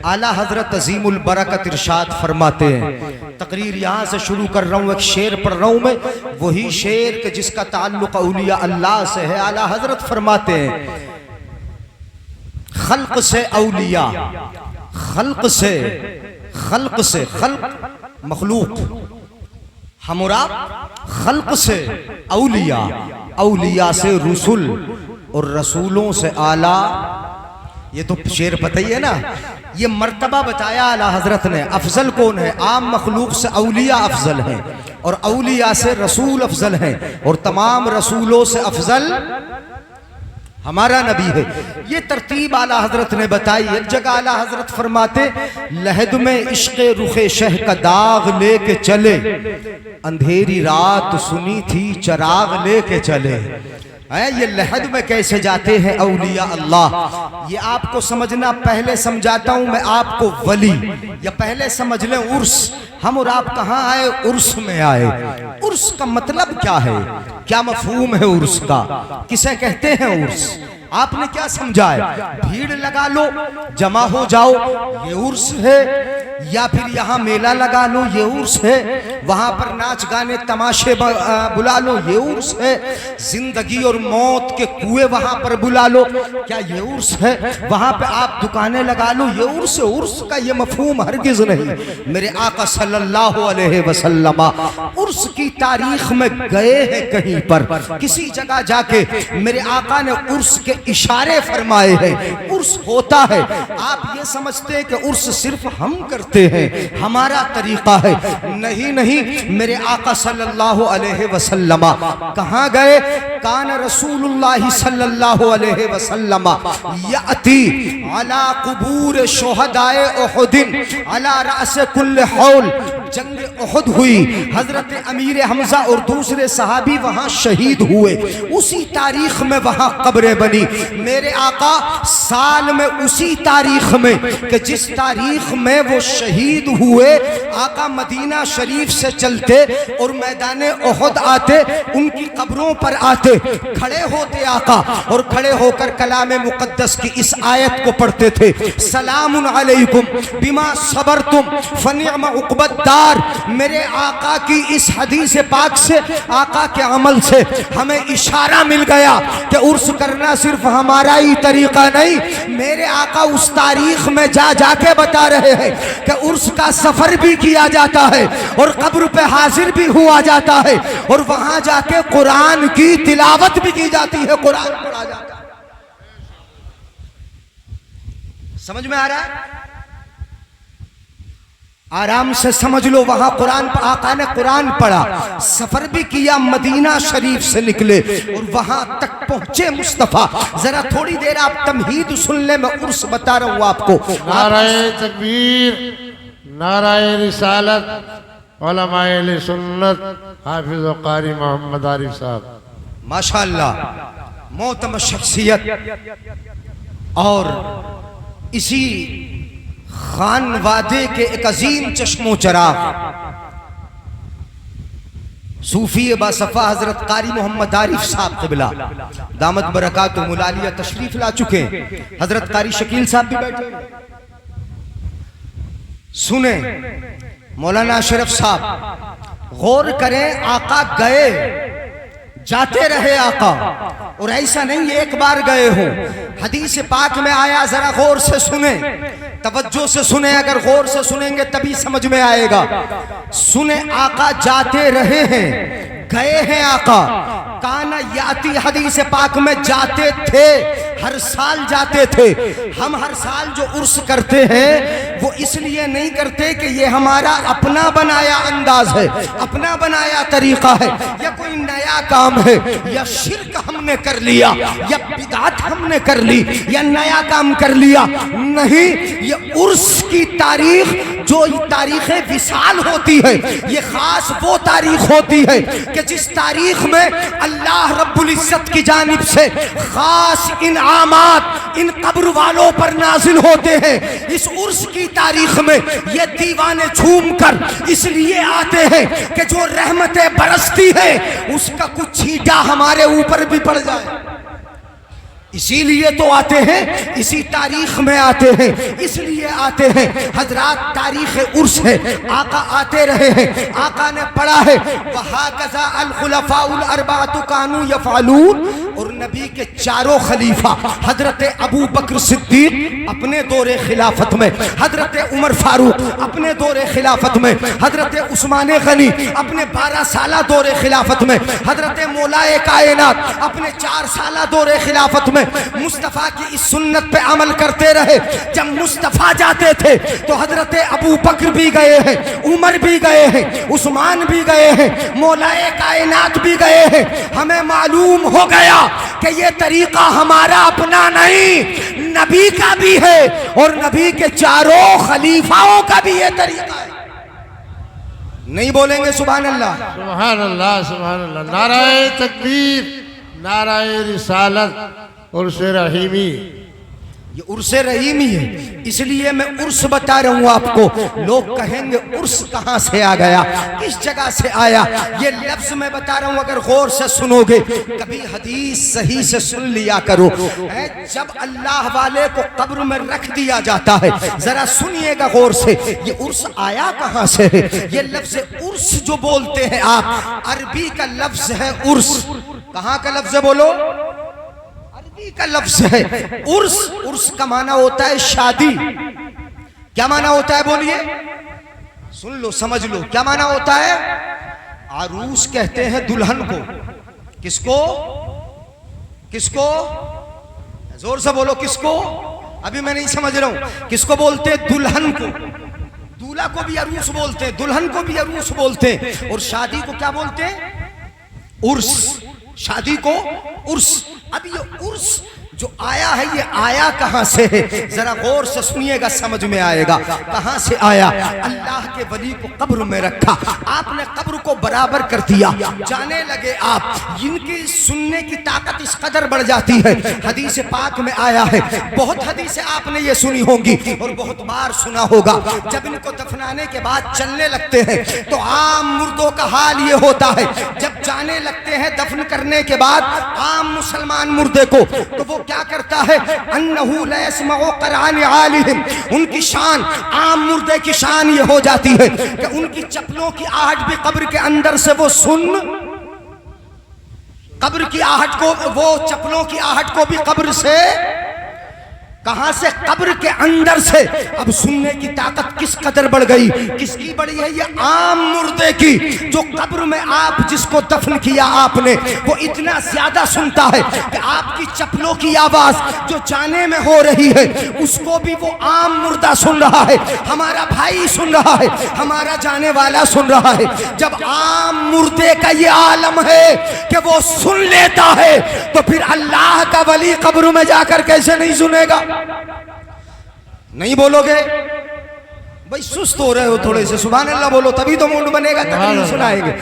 आला हजरत अजीमुल बरकत इरशाद फरमाते हैं, तकरीर यहाँ से शुरू कर रहा हूँ, एक शेर पढ़ रहा हूँ मैं, वही शेर के जिसका ताल्लुक औलिया अल्लाह से है। आला हजरत फरमाते हैं, खल्क से औलिया, खल्क से खल्क मखलूक, हमरा खल्क से औलिया, औलिया से रसूल और रसूलों से आला। ये तो शेर पता ही है ना, ये मर्तबा बताया आला हजरत ने। अफजल कौन है? आम मखलूक से औलिया अफजल हैं और औलिया से रसूल अफजल हैं और तमाम रसूलों से अफजल हमारा नबी है। ये तरतीब आला हजरत ने बताई। एक जगह आला हजरत फरमाते, लहद में इश्क़े रुखे शह का दाग लेके चले, अंधेरी रात सुनी थी चराग लेके चले। ये लहद में कैसे जाते हैं औलिया अल्लाह, ये आपको समझना। पहले समझाता हूं मैं आपको वली, या पहले समझ लें उर्स। हम और आप कहाँ आए? उर्स में आए। उर्स का मतलब क्या है? क्या मफहूम है उर्स का? किसे कहते हैं उर्स? आपने क्या समझा है? भीड़ लगा लो, जमा हो जाओ, ये उर्स है। या फिर यहाँ मेला लगा लो, ये उर्स है। वहां पर नाच गाने तमाशे बुला लो, ये उर्स है। जिंदगी और मौत के कुएं वहां पर बुला लो, क्या ये उर्स है? वहां पे आप दुकानें लगा लो, ये उर्स है। उर्स का ये मफहूम हरगिज नहीं। मेरे आका सल्लल्लाहु अलैहि वसल्लम उर्स की तारीख में गए हैं कहीं पर, किसी जगह जाके मेरे आका ने उर्स के इशारे फरमाए हैं। उर्स होता है। आप ये समझते हैं कि उर्स सिर्फ हम करते हैं, हमारा तरीका है। नहीं नहीं, मेरे आका सल्लल्लाहु अलैहि वसल्लम कहाँ गए? कान रसूलुल्लाह सल्लल्लाहु अलैहि वसल्लम याती अला कुबूर शुहदाए उहुदिन अला रास कुल्ल हौल। जंग उहुद हुई, हजरत अमीर हमजा और दूसरे सहाबी वहां शहीद हुए। उसी तारीख में वहां कब्रें बनी। मेरे आका साल में उसी तारीख में कि जिस तारीख में वो शहीद हुए, आका मदीना शरीफ से चलते और मैदान उहुद आते, उनकी कब्रों पर आते, खड़े होते आका और खड़े होकर कलाम मुकद्दस की इस आयत को पढ़ते थे, सलामुन अलैकुम बिमा सबरतुम फनिअम उक़बद्दार। मेरे आका की इस हदीस पाक से, आका के अमल से हमें इशारा मिल गया कि उर्स करना सिर्फ हमारा ही तरीका नहीं। मेरे आका उस तारीख में जाके बता रहे हैं कि उर्स का सफर भी किया जाता है और कब्र पे हाजिर भी हुआ जाता है और वहां जाके कुरान की तिलावत भी की जाती है, कुरान पढ़ा जाता है। समझ में आ रहा है? आराम से समझ लो। वहां कुरान, आका ने कुरान पढ़ा, सफर भी किया, मदीना शरीफ से निकले और वहां तक पहुंचे मुस्तफा। जरा थोड़ी देर आप तमहीद सुन ले, मैं उर्स बता रहा हूं आपको। नाराए तकबीर, नाराए रिसालत, उलमाए अहले सुन्नत, हाफिज व कारी मोहम्मद आरिफ साहब माशाअल्लाह, मोहतरम शख्सियत। और इसी खान वादे के एक अजीम चश्मो चराग सूफी बासफा हजरत कारी मोहम्मद आरिफ साहब क़िबला दामत बरकातुहुम मुलालिया तशरीफ ला चुके हैं। हजरत कारी शकील साहब भी बैठे। सुने मौलाना अशरफ साहब, गौर करें, आका गए, जाते रहे आका, और ऐसा नहीं एक बार गए हो। हदीस पाक में आया, जरा गौर से सुने, तवज्जो से सुने। अगर गौर से सुनेंगे तभी समझ में आएगा। सुने, आका जाते रहे हैं, गए हैं आका। काना याती, हदीस पाक में जाते थे, हर साल जाते थे। हम हर साल जो उर्स करते हैं वो इसलिए नहीं करते कि ये हमारा अपना बनाया अंदाज है, अपना बनाया तरीका है, या कोई नया काम है, या शिर्क हमने कर लिया, या बिदात हमने कर ली, या नया काम कर लिया। नहीं, ये उर्स की तारीख, जो तारीख विसाल होती है, ये खास वो तारीख होती है कि जिस तारीख में अल्लाह रब्बुल इज्जत की जानिब से खास इनामात इन कब्र वालों पर नाजिल होते हैं। इस उर्स की तारीख में ये दीवाने झूम कर इसलिए आते हैं कि जो रहमतें बरसती है उसका कुछ छींटा हमारे ऊपर भी पड़ जाए। इसीलिए तो आते हैं, इसी तारीख में आते हैं, इसलिए आते हैं। हजरात तारीख उर्स है, आका आते रहे हैं, आका ने पढ़ा है वहाकज़ा अल खुलफाउल अरबातु कानू यफ़अलून। और नबी के चारों खलीफा हजरत अबू बकर सिद्दीक अपने दौरे खिलाफत में, हजरत उमर फारूक अपने दौरे खिलाफत में, हजरत उस्मान गनी अपने 12 साला दौरे खिलाफत में, हजरत मौलाए कायनात अपने 4 साला दौरे खिलाफत में मुस्तफ़ा की इस सुन्नत पे अमल करते रहे। जब मुस्तफ़ा जाते थे तो हजरत अबू बकर भी गए हैं, उमर भी गए हैं, उस्मान भी गए हैं, मौलाए कायनात भी गए हैं। हमें मालूम हो गया कि ये तरीका हमारा अपना नहीं, नबी का भी है और नबी के चारों खलीफाओं का भी ये तरीका है। नहीं बोलेंगे सुभान अल्लाह? सुभान अल्लाह, सुभान अल्लाह। नाराए तकबीर, नाराए रिसालत, उर्स रहीमी। ये उर्स रहीमी है, इसलिए मैं उर्स बता रहा हूँ आपको। लोग कहेंगे उर्स कहाँ से आ गया, किस जगह से आया? ये लफ्ज मैं बता रहा हूँ, अगर गौर से सुनोगे, कभी हदीस सही से सुन लिया करो। जब अल्लाह वाले को कब्र में रख दिया जाता है, जरा सुनिएगा गौर से, ये उर्स आया कहाँ से है? ये लफ्ज उर्स जो बोलते हैं आप, अरबी का लफ्ज है उर्स। कहाँ का लफ्ज है बोलो? का लफ्ज है उर्स। उर्स का माना होता है शादी। क्या माना होता है बोलिए? सुन लो, समझ लो, क्या माना होता है? आरूस कहते हैं दुल्हन को। किसको? किसको? जोर से बोलो, किसको? अभी मैं नहीं समझ रहा हूं। किसको बोलते हैं? दुल्हन को। दूल्हा को भी अरूस बोलते हैं, दुल्हन को भी अरूस बोलते हैं। और शादी को क्या बोलते हैं? उर्स। शादी को उर्स। अब ये उर्स जो आया है, ये आया कहां से है? जरा गौर से सुनिएगा, समझ में आएगा कहां से आया। अल्लाह के वली को कब्र में रखा, आपने कब्र को बराबर कर दिया। जाने लगे आप, इनकी सुनने की ताकत इस कदर बढ़ जाती है। हदीस पाक में आया है, बहुत हदीसें आपने ये सुनी होंगी और बहुत बार सुना होगा। जब इनको दफनाने के बाद चलने लगते हैं तो आम मुर्दों का हाल ये होता है। जब जाने लगते हैं दफन करने के बाद आम मुसलमान मुर्दे को, तो वो क्या करता है? अन्नहु ला यस्मउ क़रान आलिहिम। उनकी शान, आम मुर्दे की शान ये हो जाती है कि उनकी चप्पलों की आहट भी कब्र के अंदर से वो सुन, कब्र की आहट को, वो चप्पलों की आहट को भी कब्र से, कहां से? कब्र के अंदर से। अब सुनने की ताकत किस कदर बढ़ गई? किसकी बढ़ी है? ये आम मुर्दे की, जो कब्र में आप जिसको दफन किया आपने, वो इतना ज्यादा सुनता है कि आपकी चप्पलों की आवाज जो जाने में हो रही है, उसको भी वो आम मुर्दा सुन रहा है, हमारा भाई सुन रहा है, हमारा जाने वाला सुन रहा है। जब आम मुर्दे का ये आलम है कि वो सुन लेता है, तो फिर अल्लाह का वली कब्र में जाकर कैसे नहीं सुनेगा? नहीं बोलोगे? भाई सुस्त हो रहे हो थोड़े से, सुभान अल्लाह बोलो, तभी तो मूड बनेगा, तभी नहीं सुनाएंगे।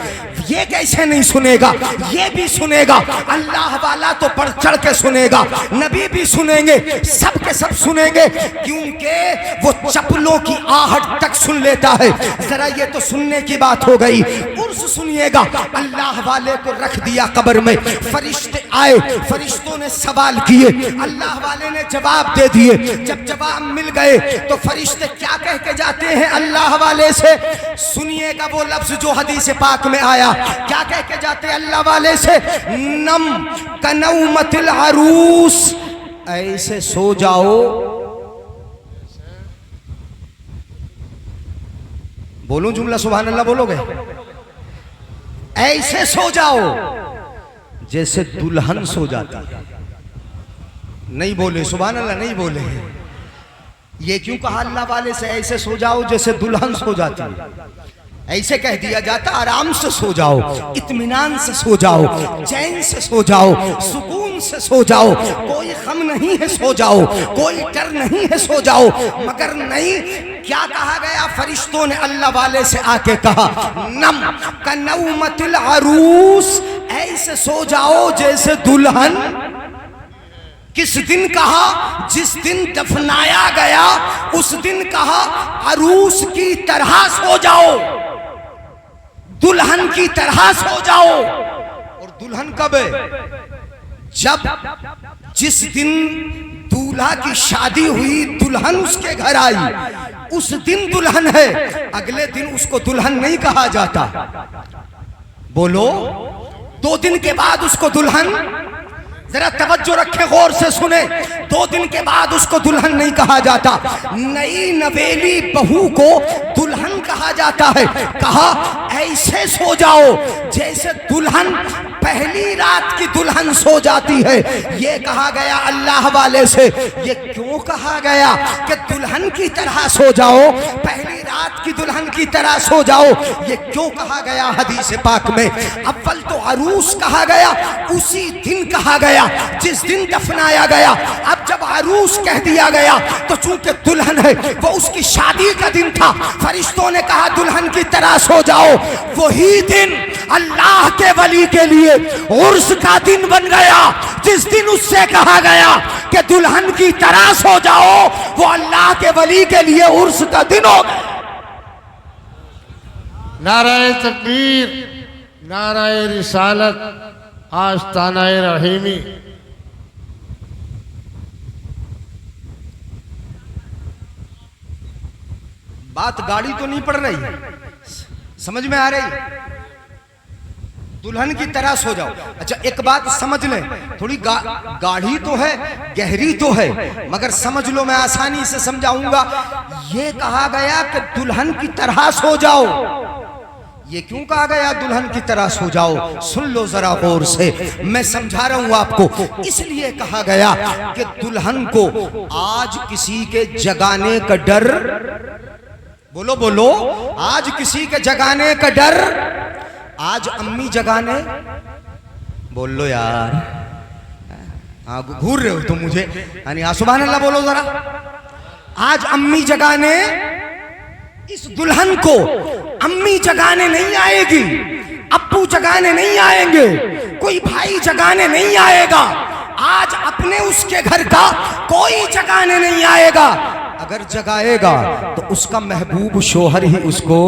ये कैसे नहीं सुनेगा? ये भी सुनेगा। अल्लाह वाला तो बढ़ चढ़ के सुनेगा, नबी भी सुनेंगे, सब के सब सुनेंगे, क्योंकि वो चप्पलों की आहट तक सुन लेता है। जरा ये तो सुनने की बात हो गई। उर्स सुनिएगा, अल्लाह वाले को रख दिया कब्र में, फरिश्ते आए, फरिश्तों ने सवाल किए, अल्लाह वाले ने जवाब दे दिए। जब जवाब मिल गए तो फरिश्ते क्या कह के जाते हैं अल्लाह वाले से? सुनिएगा वो लफ्ज जो हदीस पाक में आया। क्या कह के जाते हैं अल्लाह वाले से? नम कनौमतिल अरूस, ऐसे सो जाओ, बोलूं जुमला सुभान अल्लाह बोलोगे? ऐसे सो जाओ जैसे दुल्हन सो जाती है। नहीं बोले सुभान अल्लाह, नहीं बोले। ये क्यों कहा अल्लाह वाले से? ऐसे सो जाओ जैसे दुल्हन सो जाती है। ऐसे कह दिया जाता आराम से सो जाओ, इत्मीनान से सो जाओ, चैन से सो जाओ, सुकून से सो जाओ, कोई गम नहीं है सो जाओ, कोई डर नहीं है सो जाओ। मगर नहीं, क्या कहा गया? फरिश्तों ने अल्लाह वाले से आके कहा, नम कनौमतिल अरूस, ऐसे सो जाओ जैसे दुल्हन। किस दिन कहा? जिस दिन दफनाया गया उस दिन कहा अरूस की तरह सो जाओ, दुल्हन की तरह सो जाओ। और दुल्हन कब है? जिस दिन दूल्हा की शादी हुई, दुल्हन उसके घर आई, उस दिन दुल्हन है, अगले दिन उसको दुल्हन नहीं कहा जाता। बोलो, 2 दिन के बाद उसको दुल्हन, जरा तवज्जो रखे, गौर से सुने, 2 दिन के बाद उसको दुल्हन नहीं कहा जाता। नई नवेली बहू को दुल्हन कहा जाता है। कहा ऐसे सो जाओ जैसे दुल्हन पहली रात की दुल्हन सो जाती है। ये कहा गया अल्लाह वाले से। ये क्यों कहा गया कि दुल्हन की तरह सो जाओ, पहली रात की दुल्हन की तरह सो जाओ? ये क्यों कहा गया हदीस पाक में? अव्वल तो अरूस कहा गया, उसी दिन कहा गया जिस दिन दफनाया गया। अब जब अरूस कह दिया गया तो चूंकि दुल्हन है, वो उसकी शादी का दिन था, फरिश्तों ने कहा दुल्हन की तरह सो जाओ। वही दिन अल्लाह के वली के लिए उर्स का दिन बन गया। जिस दिन उससे कहा गया कि दुल्हन की तरह सो जाओ, वो अल्लाह के वली के लिए उर्स का दिन हो गया। नाराए तकबीर, नाराए रिसालत, आस्तानाए रहीमी। बात गाड़ी तो नहीं पड़ रही, समझ में आ रही? दुल्हन की तरह सो जाओ। अच्छा एक बात समझ लें, थोड़ी गाढ़ी तो है, गहरी तो है, मगर समझ लो, मैं आसानी से समझाऊंगा। ये कहा गया कि दुल्हन की तरह सो जाओ। ये क्यों कहा गया दुल्हन की तरह सो जाओ? सुन लो जरा गौर से, मैं समझा रहा हूं आपको। इसलिए कहा गया कि दुल्हन को आज किसी के जगाने का डर, बोलो बोलो, आज किसी के जगाने का डर, आज अम्मी जगाने, बोल लो यार, हाँ घूर रहे हो तुम मुझे, यानी हाँ सुभान अल्लाह बोलो जरा। आज अम्मी जगाने इस दुल्हन को अम्मी जगाने नहीं आएगी, अप्पू जगाने नहीं आएंगे, कोई भाई जगाने नहीं आएगा, आज अपने उसके घर का कोई जगाने नहीं आएगा। अगर जगाएगा तो उसका महबूब शोहर ही उसको,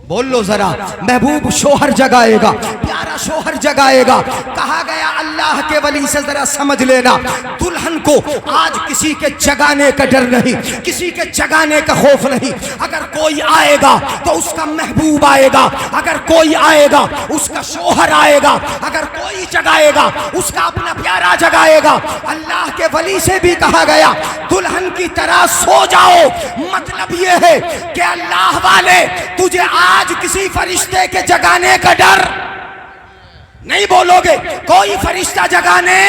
बोल लो जरा, महबूब शोहर जगाएगा, प्यारा शोहर जगाएगा। कहा गया अल्लाह के वली से जरा समझ लेना, दुल्हन को आज किसी के जगाने का डर नहीं, किसी के जगाने का खौफ नहीं। अगर कोई आएगा तो उसका महबूब आएगा, अगर कोई आएगा उसका शोहर आएगा, अगर कोई जगाएगा उसका अपना प्यारा जगाएगा। अल्लाह के वली से भी कहा गया दुल्हन की तरह सो जाओ। मतलब ये है कि अल्लाह वाले तुझे आज किसी फरिश्ते के जगाने का डर नहीं, बोलोगे कोई फरिश्ता जगाने,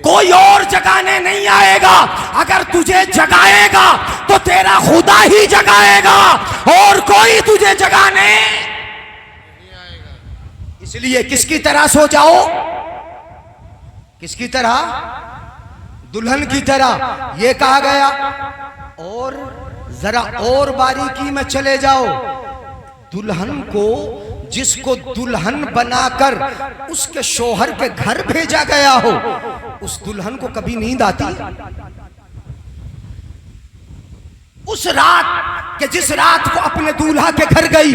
कोई और जगाने नहीं आएगा। अगर तुझे जगाएगा तो तेरा खुदा ही जगाएगा, और कोई तुझे जगाने नहीं आएगा। इसलिए किसकी तरह सो जाओ? किसकी तरह? दुल्हन की तरह। यह कहा गया। और जरा और बारीकी में चले जाओ, दुल्हन को, जिसको दुल्हन बनाकर उसके शोहर के घर भेजा गया हो, उस दुल्हन को कभी नींद आती? उस रात के, जिस रात को अपने दूल्हा के घर गई,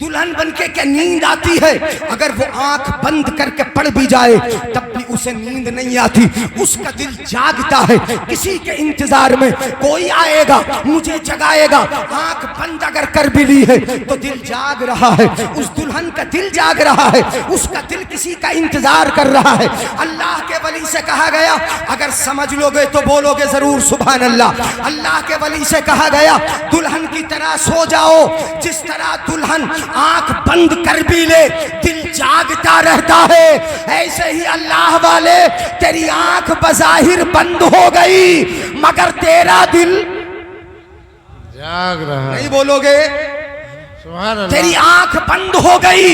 दुल्हन बनके क्या नींद आती है? अगर वो आंख बंद करके पड़ भी जाए तब भी उसे नींद नहीं आती, उसका दिल जागता है किसी के इंतजार में। कोई आएगा मुझे जगाएगा, आंख बंद अगर कर भी ली है तो दिल जाग रहा है, उस दुल्हन का दिल जाग रहा है, उसका दिल किसी का इंतजार कर रहा है। अल्लाह के वली से कहा गया, अगर समझ लोगे तो बोलोगे जरूर सुभान अल्लाह। अल्लाह के वली से कहा गया दुल्हन की तरह सो जाओ। जिस तरह दुल्हन आंख बंद कर भी ले दिल जागता रहता है, ऐसे ही अल्लाह वाले तेरी आंख बज़ाहिर बंद हो गई मगर तेरा दिल जाग रहा। नहीं बोलोगे? सुभान अल्लाह। तेरी आंख बंद हो गई,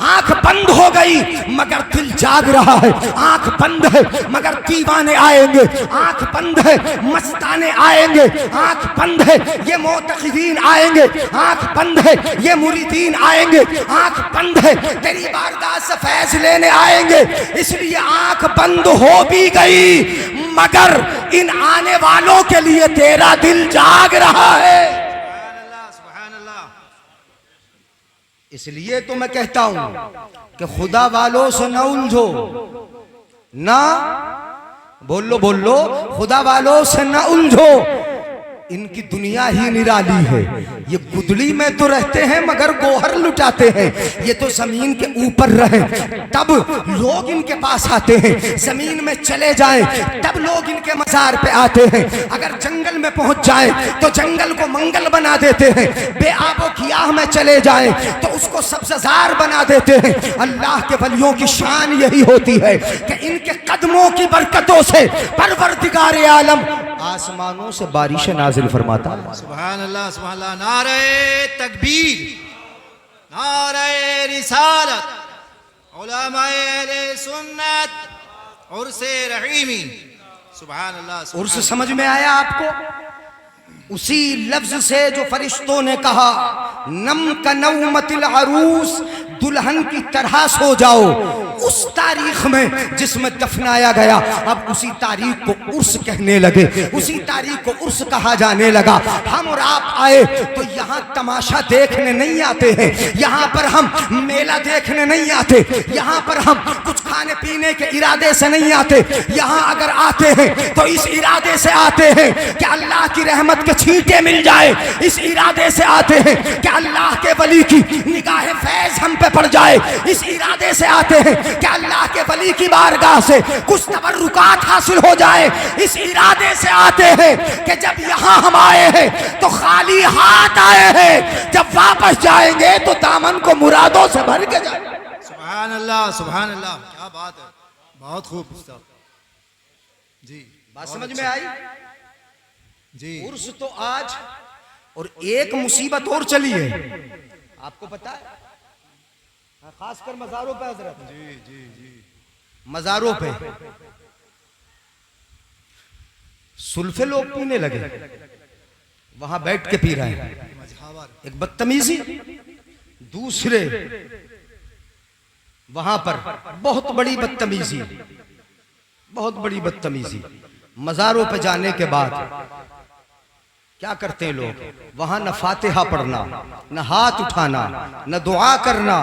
आंख बंद हो गई मगर दिल जाग रहा है। आंख बंद है मगर दीवाने आएंगे, आंख बंद है मस्ताने आएंगे, आंख बंद है ये मोतक़िदीन आएंगे, आंख बंद है ये मुरीदीन आएंगे, आंख बंद है तेरी बारगाह से फैज़ लेने आएंगे। इसलिए आंख बंद हो भी गई मगर इन आने वालों के लिए तेरा दिल जाग रहा है। इसलिए तो मैं कहता हूं कि खुदा वालों से न उलझो, ना बोल लो खुदा वालों से ना उलझो, इनकी दुनिया ही निराली है। ये गुदड़ी में तो रहते हैं मगर गोहर लुटाते हैं। ये तो जमीन के ऊपर रहे तब लोग इनके पास आते हैं, जमीन में चले जाएं तब लोग इनके मजार पे आते हैं। अगर जंगल में पहुंच जाएं तो जंगल को मंगल बना देते हैं, बेआबो गियाह में चले जाएं तो उसको सब्ज़ार बना देते हैं। अल्लाह के वलियों की शान यही होती है कि इनके कदमों की बरकतों से परवरदिगार आलम आसमानों से बारिशें नाजिल फरमाता है। सुभान अल्लाह, सुभान अल्लाह। नारे तकबीर, नारे रिसालत, उलमाए अहले सुन्नत, उर्से रहीमी। सुभान अल्लाह। उर्स समझ में आया आपको? उसी लफ्ज से जो फरिश्तों ने कहा नम का नौमतिल अरूस, दुल्हन की तरह सो जाओ, उस तारीख में जिसमें दफनाया गया, अब उसी तारीख को उर्स कहने लगे, उसी तारीख को उर्स कहा जाने लगा। हम और आप आए तो यहाँ तमाशा देखने नहीं आते हैं, यहाँ पर हम मेला देखने नहीं आते, यहाँ पर हम कुछ खाने पीने के इरादे से नहीं आते। यहाँ अगर आते हैं तो इस इरादे से आते हैं कि अल्लाह की रहमत के छींटे मिल जाए, इस इरादे से आते हैं कि अल्लाह के वली की निगाह फैज हम पे पड़ जाए, इस इरादे से आते हैं कि अल्लाह के वली की बारगाह से कुछ तबर्रुकात हासिल हो जाए, इस इरादे से आते हैं कि जब यहाँ हम आए हैं तो खाली हाथ आए हैं, जब वापस जाएंगे तो दामन को मुरादों से भर के जाएंगे। सुभान अल्लाह, सुभान अल्लाह। क्या बात है, बहुत खूब उस्ताद जी। बात समझ में आई जी। उर्स तो आज, और एक मुसीबत और चली है आपको पता है, खासकर मज़ारों पे हजरत। जी जी जी। मज़ारों पे सुल्फे लोग पीने लगे, वहां बैठ के पी रहे हैं, एक बदतमीजी। दूसरे वहां पर बहुत बड़ी बदतमीजी, बहुत बड़ी बदतमीजी। मज़ारों पे जाने के बाद क्या करते हैं लोग, वहां न फातिहा पढ़ना, न हाथ उठाना, न दुआ करना।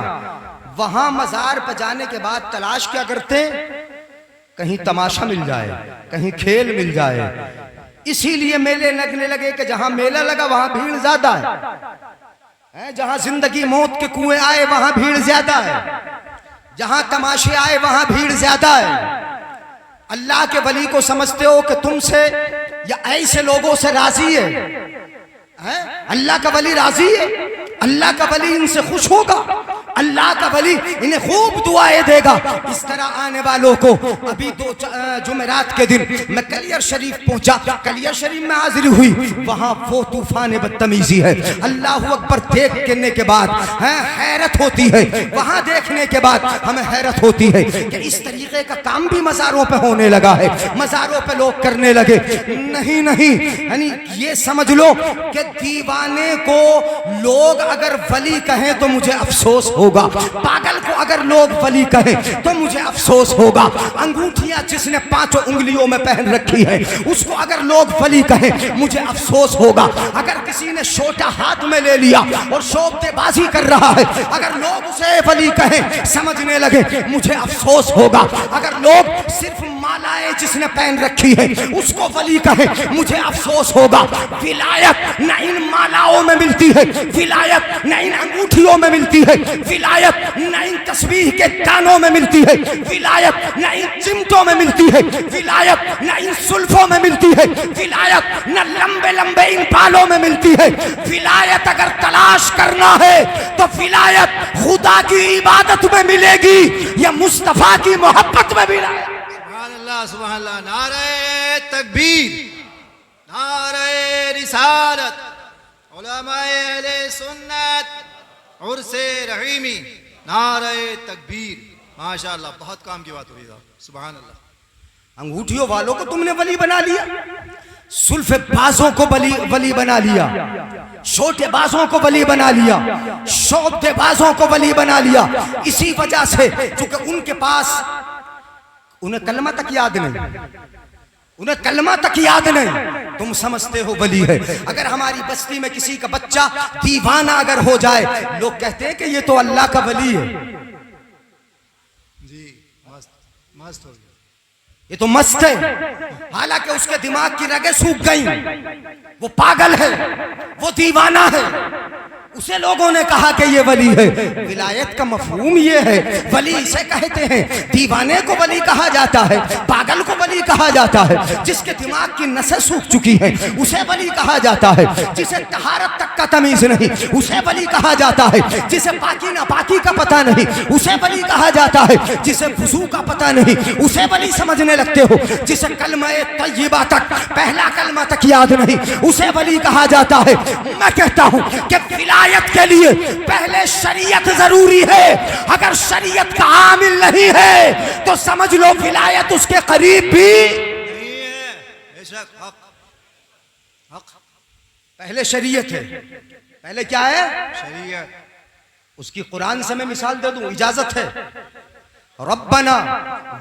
वहां मज़ार पर जाने के बाद तलाश क्या करते हैं, कहीं तमाशा मिल जाए, कहीं खेल मिल जाए। इसीलिए मेले लगने लगे कि जहां मेला लगा वहां भीड़ ज्यादा है, जहां जिंदगी मौत के कुएं आए वहां भीड़ ज्यादा है, जहां तमाशे आए वहां भीड़ ज्यादा है। अल्लाह के वली को समझते हो कि तुमसे या ऐसे लोगों से राजी है? अल्लाह का वली राजी है? अल्लाह का वली इनसे खुश होगा? अल्लाह का वली इन्हें खूब दुआएं देगा। इस तरह आने वालों को, अभी 2 जुमेरात के दिन मैं कलियर शरीफ पहुंचा, कलियर शरीफ में हाजिरी हुई, वहां वो तूफान बदतमीजी है। अल्लाह अकबर देखने के बाद हैरत होती है, वहां देखने के बाद हमें हैरत होती है कि इस तरीके का काम भी मज़ारों पे होने लगा है, मज़ारों पे लोग करने लगे। नहीं नहीं, यानी ये समझ लो कि दीवाने को लोग अगर वली कहें तो मुझे अफसोस होगा, पागल को अगर लोग वली कहें तो मुझे अफसोस होगा। अंगूठियां जिसने 5 उंगलियों में पहन रखी है उसको अगर लोग वली कहें मुझे अफसोस होगा। अगर किसी ने छोटा हाथ में ले लिया और शोबतेबाजी कर रहा है, अगर लोग उसे वली कहें समझने लगे मुझे अफसोस होगा। अगर लोग सिर्फ मालाएं जिसने पहन रखी है उसको वली कहें मुझे अफसोस होगा। विलायत न इन मालाओं में मिलती है, विलायत न इन अंगूठियों में मिलती है, विलायत न इन तस्बीह के दानों में मिलती है, विलायत न इन चिमटों में मिलती है, विलायत न इन सुल्फों में मिलती है, विलायत न लंबे लंबे इन बालों में मिलती है। विलायत अगर तलाश करना है तो विलायत खुदा की इबादत में मिलेगी या मुस्तफा की मोहब्बत में मिलेगी। सुभान अल्लाह। नारे तकबीर, नारे रिसालत, उलमाए अहले सुन्नत, उर्से रहीमी। नारे तकबीर। माशाअल्लाह, बहुत काम की बात हुई साहब। सुभान अल्लाह। अंगूठियों वालों को तुमने वली बना लिया, सुल्फे बाजों को वली बना लिया, छोटे बाजों को वली बना लिया, शोबते बाजों को वली बना लिया। इसी वजह से चूंकि उनके पास, उन्हें कलमा तक याद नहीं, उन्हें कलमा तक याद नहीं, तुम समझते हो वली है। अगर हमारी बस्ती में किसी का बच्चा दीवाना अगर हो जाए, लोग कहते हैं कि ये तो अल्लाह का वली है। जी, मस्त मस्त हो गया। ये तो मस्त है, हालांकि उसके दिमाग की रगें सूख गई, वो पागल है, वो दीवाना है। उसे लोगों ने कहा कि ये वली है। विलायत का मफहूम ये है, वली इसे कहते हैं, दीवाने को वली कहा जाता है, पागल को वली कहा जाता है। जिसके दिमाग की नसें सूख चुकी हैं उसे वली कहा जाता है। जिसे तहारत तक का तमीज नहीं उसे वली कहा जाता है। जिसे पाकी ना पाकी का पता नहीं उसे वली कहा जाता है। जिसे वुज़ू का पता नहीं उसे वली समझने लगते हो। जिसे कलमा तय्यबा तक, पहला कलमा तक याद नहीं उसे वली कहा जाता है। मैं कहता हूं कि विलायत के लिए पहले शरीयत जरूरी है। अगर शरीयत का आमिल नहीं है तो समझ लो विलायत उसके करीब भी नहीं है। बेशक हक हक पहले शरीयत है। पहले क्या है? शरीयत। उसकी कुरान से मैं मिसाल दे दूं, इजाजत है। रब्बना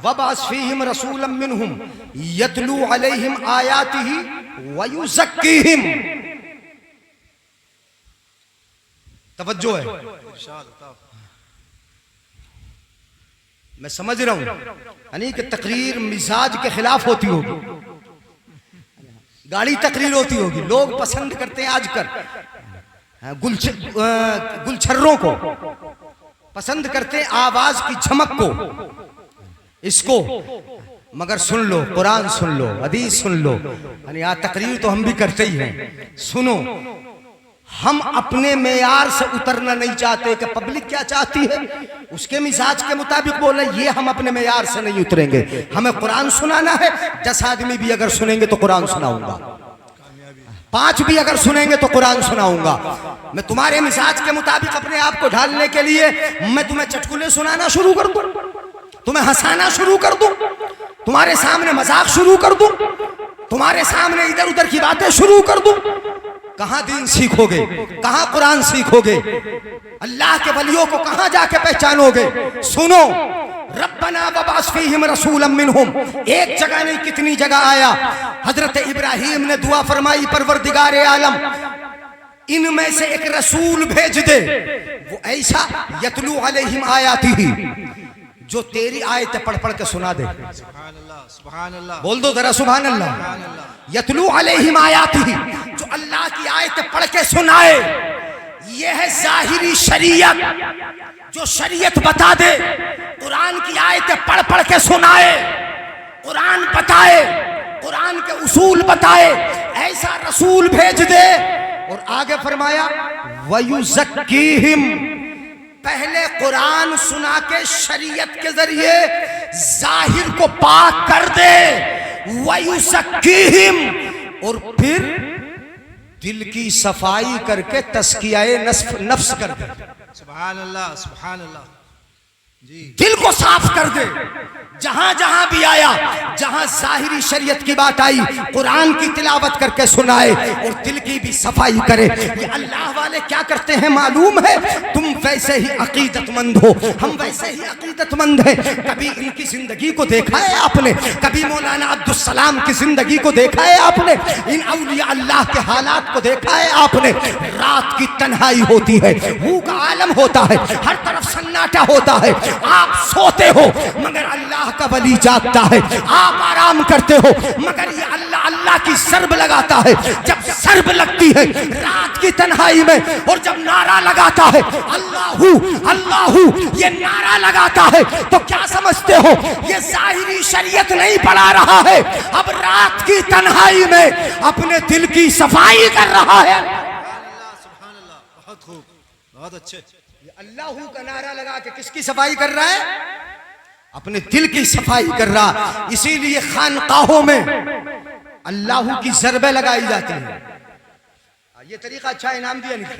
वबअस फीहिम रसूलन मिनहुम यतलू अलैहिम आयातिही व युज़क्कीहिम। तवज्जो है, इरशाद बताओ। मैं समझ रहा हूं यानी कि तकरीर मिजाज के खिलाफ होती होगी, गाड़ी तकरीर होती होगी। लोग पसंद करते हैं आजकल गुलछर्रों को, पसंद करते हैं आवाज की झमक को, इसको। मगर सुन लो, कुरान सुन लो, हदीस सुन लो। यानी यहाँ तकरीर तो हम भी करते ही हैं। सुनो, हम अपने मेयार से उतरना नहीं चाहते कि पब्लिक क्या चाहती है उसके मिजाज के मुताबिक बोले। ये हम अपने मेयार से नहीं उतरेंगे। हमें कुरान सुनाना है। 10 आदमी भी अगर सुनेंगे तो कुरान सुनाऊंगा, 5 भी अगर सुनेंगे तो कुरान सुनाऊंगा। मैं तुम्हारे मिजाज के मुताबिक अपने आप को ढालने के लिए मैं तुम्हें चटकुले सुनाना शुरू कर दूं, तुम्हें हंसाना शुरू कर दूं, तुम्हारे सामने मजाक शुरू कर दूं, तुम्हारे सामने इधर उधर की बातें शुरू कर दूं। कहां दीन सीखोगे, कहां कुरान सीखोगे, अल्लाह के वलियों को कहां जाके पहचानोगे? सुनो, रब्बना वबअस फीहिम रसूलन मिनहुम, एक जगह नहीं कितनी जगह आया। हजरत इब्राहिम ने दुआ फरमाई, परवरदिगार आलम इनमें से एक रसूल भेज दे, वो ऐसा यतलू अलैहिम आयातिही, जो तेरी आयतें पढ़ पढ़ के सुना दे। सुभान अल्लाह, सुभान अल्लाह। बोल दो जरा सुभान अल्लाह। यतलू अलैहिम आयातिही, जो अल्लाह की आयतें पढ़ के सुनाए। ये है जाहिरी शरीयत, जो शरीयत बता दे। कुरान की आयतें पढ़ पढ़ के सुनाए, कुरान बताए, कुरान के उसूल बताए, ऐसा रसूल भेज दे। और आगे फरमाया वयुज़क्कीहिम, पहले कुरान सुना के शरीयत के जरिए जाहिर को पाक कर दे। वयुज़क्कीहिम, और फिर दिल की सफाई करके तस्कियाए नफ्स कर दे। सुभान अल्लाह, सुभान अल्लाह। जी, दिल को साफ कर दे। जहां जहां भी आया, जहां जाहिरी शरीयत की बात आई, कुरान की तिलावत करके सुनाए और दिल की भी सफाई करे। ये अल्लाह वाले क्या करते हैं मालूम है? तुम वैसे ही अकीदतमंद हो, हम वैसे ही अकीदतमंद हैं। कभी इनकी जिंदगी को देखा है आपने? कभी मौलाना अब्दुल सलाम की जिंदगी को देखा है आपने? इन औलिया अल्लाह के हालात को देखा है आपने? रात की तन्हाई होती है, हू का आलम होता है, हर तरफ सन्नाटा होता है, आप सोते हो मगर अल्लाह का वली जागता है। आप आराम करते हो मगर ये अल्लाह अल्लाह की सरब लगाता है। जब सरब लगती है रात की तन्हाई में, और जब नारा लगाता है अल्लाहू अल्लाहू, ये नारा लगाता है, तो क्या समझते हो? ये जाहिरी शरीयत नहीं पढ़ा रहा है, अब रात की तन्हाई में अपने दिल की सफाई कर रहा है। सुभान अल्लाह, बहुत खूब, बहुत अच्छे। अल्लाहू का नारा लगा के किसकी सफाई कर रहा है? अपने दिल की सफाई कर रहा। इसीलिए खानकाहों में अल्लाहू की ज़रबे लगाई जाती है। ये तरीका अच्छा इनाम दिया नहीं।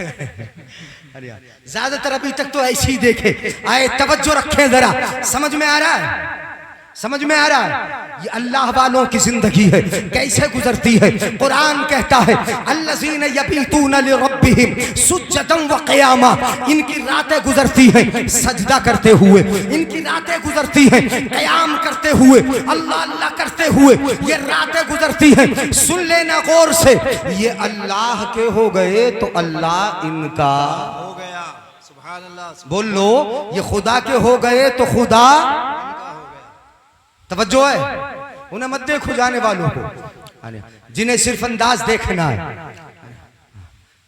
ज्यादातर अभी तक तो ऐसे ही देखे आए। तवज्जो रखें जरा, समझ में आ रहा है? समझ में आ रहा है? ये अल्लाह वालों की जिंदगी है, कैसे गुजरती है। कुरान कहता है अल्लज़ीना यबीतूना लिरब्बिहिम सुज्जदन व क़ियामा, इनकी रातें गुजरती हैं सजदा करते हुए, इनकी रातें गुजरती हैं क़याम करते हुए, अल्लाह अल्लाह करते हुए ये रातें गुजरती हैं। सुन लेना गौर से, ये अल्लाह के हो गए तो अल्लाह इनका हो गया। सुभान अल्लाह, बोल लो, ये खुदा के हो गए तो खुदा। तवज्जो है? उन्हें मत देखो जाने वालों को, जिन्हें सिर्फ अंदाज देखना है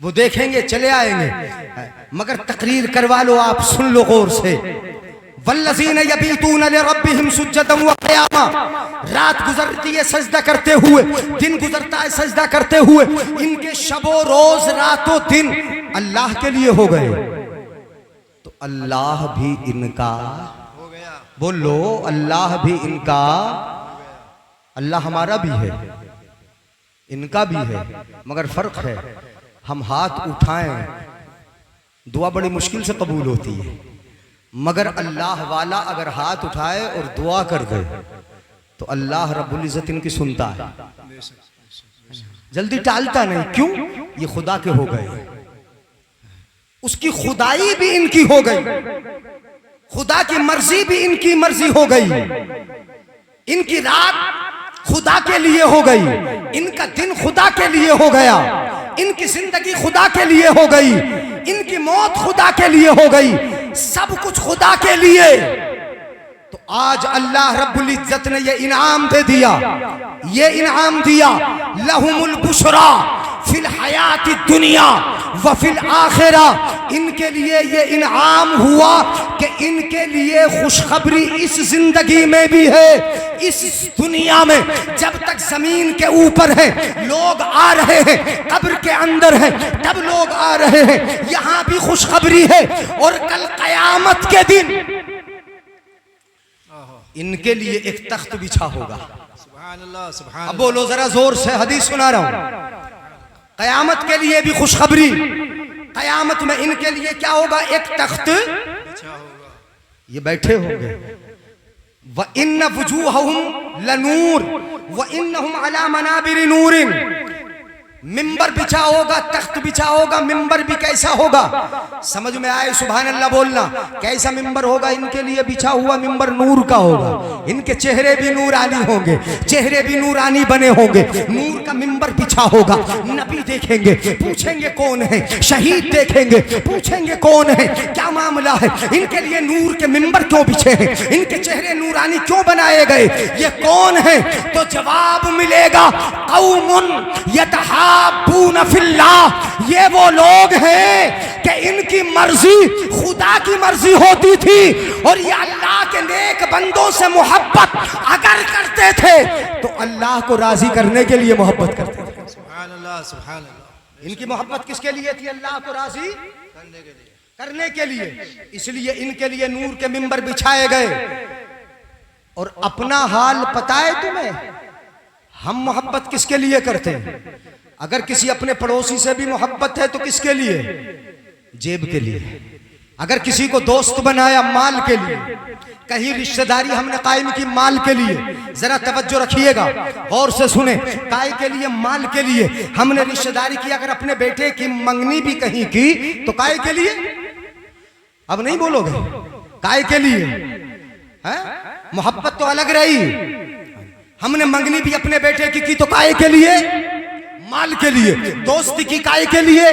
वो देखेंगे चले आएंगे, मगर तकरीर करवा लो आप, सुन लो गौर से। वल्लज़ीन यबीतून लिरब्बिहिम सुज्जदन व क़ियामा, रात गुजरती है सजदा करते हुए, दिन गुजरता है सजदा करते हुए, इनके शबो रोज रातों दिन अल्लाह के लिए हो गए, तो अल्लाह भी इनका हो गया। बोलो, अल्लाह भी इनका, अल्लाह हमारा भी है इनका भी है, मगर फर्क है हम हाथ उठाएं दुआ बड़ी मुश्किल से कबूल होती है, मगर अल्लाह वाला अगर हाथ उठाए और दुआ कर दे तो अल्लाह रब्बुल इज्जत इनकी सुनता है, जल्दी टालता नहीं। क्यों? ये खुदा के हो गए, उसकी खुदाई भी इनकी हो गई, खुदा की मर्जी भी इनकी मर्जी हो गई, इनकी रात खुदा के लिए हो गई, इनका दिन खुदा के लिए हो गया, इनकी जिंदगी खुदा के लिए हो गई, इनकी मौत खुदा के लिए हो गई, सब कुछ खुदा के लिए। तो आज अल्लाह रब्बुल इज्जत ने ये इनाम दे दिया, ये इनाम दिया, लहुमुल बुशरा फिल हयाती दुनिया व फिल आखिरा, इनके लिए ये इनाम हुआ कि इनके लिए खुशखबरी इस जिंदगी में भी है, इस दुनिया में जब तक जमीन के ऊपर है लोग आ रहे हैं, कब्र के अंदर है तब लोग आ रहे हैं, यहां भी खुशखबरी है, और कल कयामत के दिन इनके लिए एक तख्त बिछा होगा। सुभान अल्लाह, सुभान अब बोलो जरा जोर से, हदीस सुना रहा हूं, कयामत के लिए भी खुशखबरी, कयामत में इनके लिए क्या होगा? एक तख्त अच्छा होगा। ये बैठे होंगे, व इन्न वुजूहहुम लनूर व इन्नहुम अला मनाबिर नूरिन, मिंबर बिछा होगा, तख्त बिछा होगा, मिंबर भी कैसा होगा? समझ में आए? सुभान अल्लाह बोलना। कैसा मिंबर होगा? इनके लिए बिछा हुआ मिंबर नूर का होगा, इनके चेहरे भी नूरानी होंगे, चेहरे भी नूरानी बने होंगे, नूर का मिंबर बिछा होगा। नबी देखेंगे, पूछेंगे कौन है, शहीद देखेंगे, पूछेंगे कौन है, क्या मामला है, इनके लिए नूर के मिंबर क्यों बिछे हैं, इनके चेहरे नूरानी क्यों बनाए गए, ये कौन है? तो जवाब मिलेगा, कौमुन यतहाबून फिल्लाह, ये वो लोग हैं कि इनकी मर्जी खुदा की मर्जी होती थी, और ये अल्लाह के नेक बंदों से मोहब्बत अगर करते थे तो अल्लाह को राजी करने के लिए मोहब्बत करते थे। सुभान अल्लाह, सुभान अल्लाह। इनकी मोहब्बत किसके लिए थी? अल्लाह को राजी करने के लिए। इसलिए इनके लिए नूर के मिंबर बिछाए गए। और अपना हाल पता है तुम्हें, हम मोहब्बत किसके लिए करते हैं? अगर किसी अपने पड़ोसी से भी मोहब्बत है तो किसके लिए? जेब के लिए। अगर किसी को दोस्त बनाया माल के लिए, कहीं रिश्तेदारी हमने कायम की माल के लिए, जरा तवज्जो रखिएगा, गौर से सुने, काय के लिए? माल के लिए हमने रिश्तेदारी की। अगर अपने बेटे की मंगनी भी कहीं की तो काय के लिए? अब नहीं बोलोगे, काय के लिए? है मोहब्बत तो अलग रही। हमने मंगनी भी अपने बेटे की तो काय के लिए? माल के लिए। दोस्ती की काय के लिए?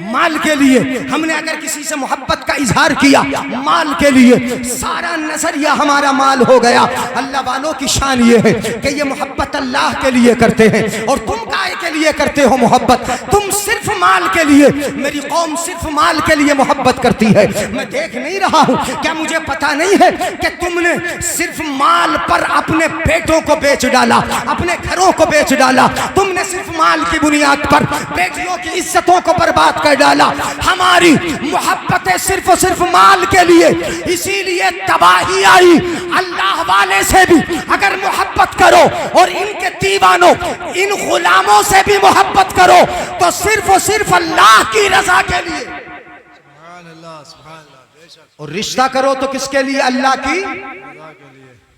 माल के लिए। हमने अगर किसी से मोहब्बत का इजहार किया माल के लिए, सारा नजरिया हमारा माल हो गया। अल्लाह वालों की शान ये है कि ये मोहब्बत अल्लाह के लिए करते हैं, और तुम काय के लिए करते हो मोहब्बत? तुम सिर्फ माल के लिए। मेरी कौम सिर्फ माल के लिए मोहब्बत करती है। मैं देख नहीं रहा हूं, क्या मुझे पता नहीं है कि तुमने सिर्फ माल पर अपने बेटों को बेच डाला, अपने घरों को बेच डाला। तुमने सिर्फ माल की बुनियाद पर बेटियों की इज्जतों को बर्बाद कर डाला। हमारी मोहब्बतें सिर्फ और सिर्फ माल के लिए, इसीलिए तबाही आई। अल्लाह वाले से भी अगर मोहब्बत करो और इनके दीवानों, इन गुलामों से भी मोहब्बत करो तो सिर्फ और सिर्फ अल्लाह की रजा के लिए। सुभान अल्लाह, सुभान अल्लाह, बेशक। और रिश्ता करो तो किसके लिए? अल्लाह की।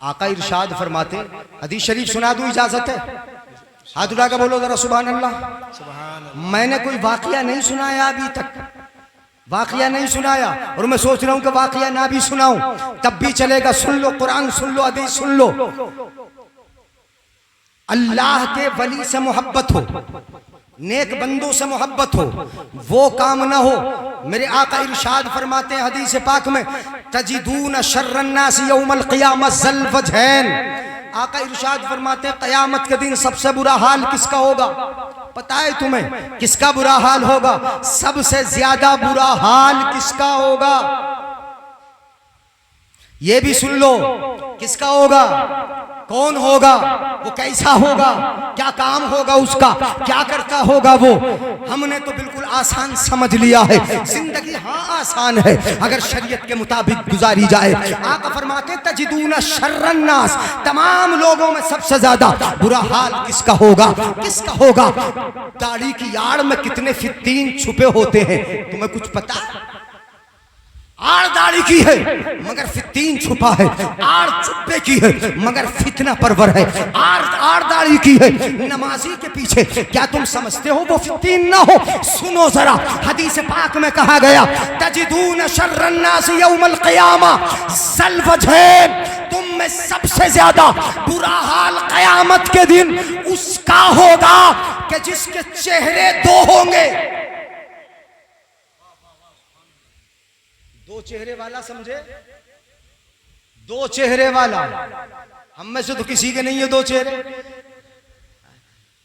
आका इरशाद फरमाते, हदीस शरीफ सुना दूं, इजाजत है? हाथ उठा के बोलो जरा सुभान अल्लाह। मैंने कोई वाकया नहीं सुनाया अभी तक, वाकया नहीं सुनाया, और मैं सोच रहा हूं कि वाकया ना भी सुनाऊं तब भी चलेगा। सुन लो, कुरान सुन लो, हदीस सुन लो। अल्लाह के वली से मोहब्बत हो, नेक बंदों से मोहब्बत हो, वो काम ना हो। मेरे आका इरशाद फरमाते हैं हदीस पाक में, तजिदून शर्रन नास यौमल क़ियामत ज़ल वजहैन, आका इरशाद फरमाते हैं क़यामत के दिन सबसे बुरा हाल किसका होगा? पता है तुम्हें किसका बुरा हाल होगा? सबसे ज्यादा बुरा हाल किसका होगा? ये भी सुन लो, किसका होगा? कौन होगा? वो कैसा होगा? क्या काम होगा उसका? क्या करता होगा वो? हमने तो बिल्कुल आसान समझ लिया है। जिंदगी हाँ आसान है अगर शरीयत के मुताबिक गुजारी जाए। आका फरमाते तजिदूना शर्रन नास, तमाम लोगों में सबसे ज्यादा बुरा हाल किसका होगा? किसका होगा? दाढ़ी की आड़ में कितने फित्तीन छुपे होते हैं, तुम्हें कुछ पता? आड़ दाढ़ी की है मगर फित्तीन छुपा है, आड़ चुप्पे की है मगर फितना परवर है। आड़ दाढ़ी की है नमाजी के पीछे, क्या तुम समझते हो वो फित्तीन ना हो? सुनो जरा, हदीस पाक में कहा गया तजिदून शर्रन नास यौमल क़ियामा ज़ल वजहैन, तुम में सबसे ज्यादा बुरा हाल क़यामत के दिन उसका होगा कि जिसके चेहरे दो होंगे। दो चेहरे वाला समझे? दो चेहरे वाला। हम में से तो किसी के नहीं है दो चेहरे।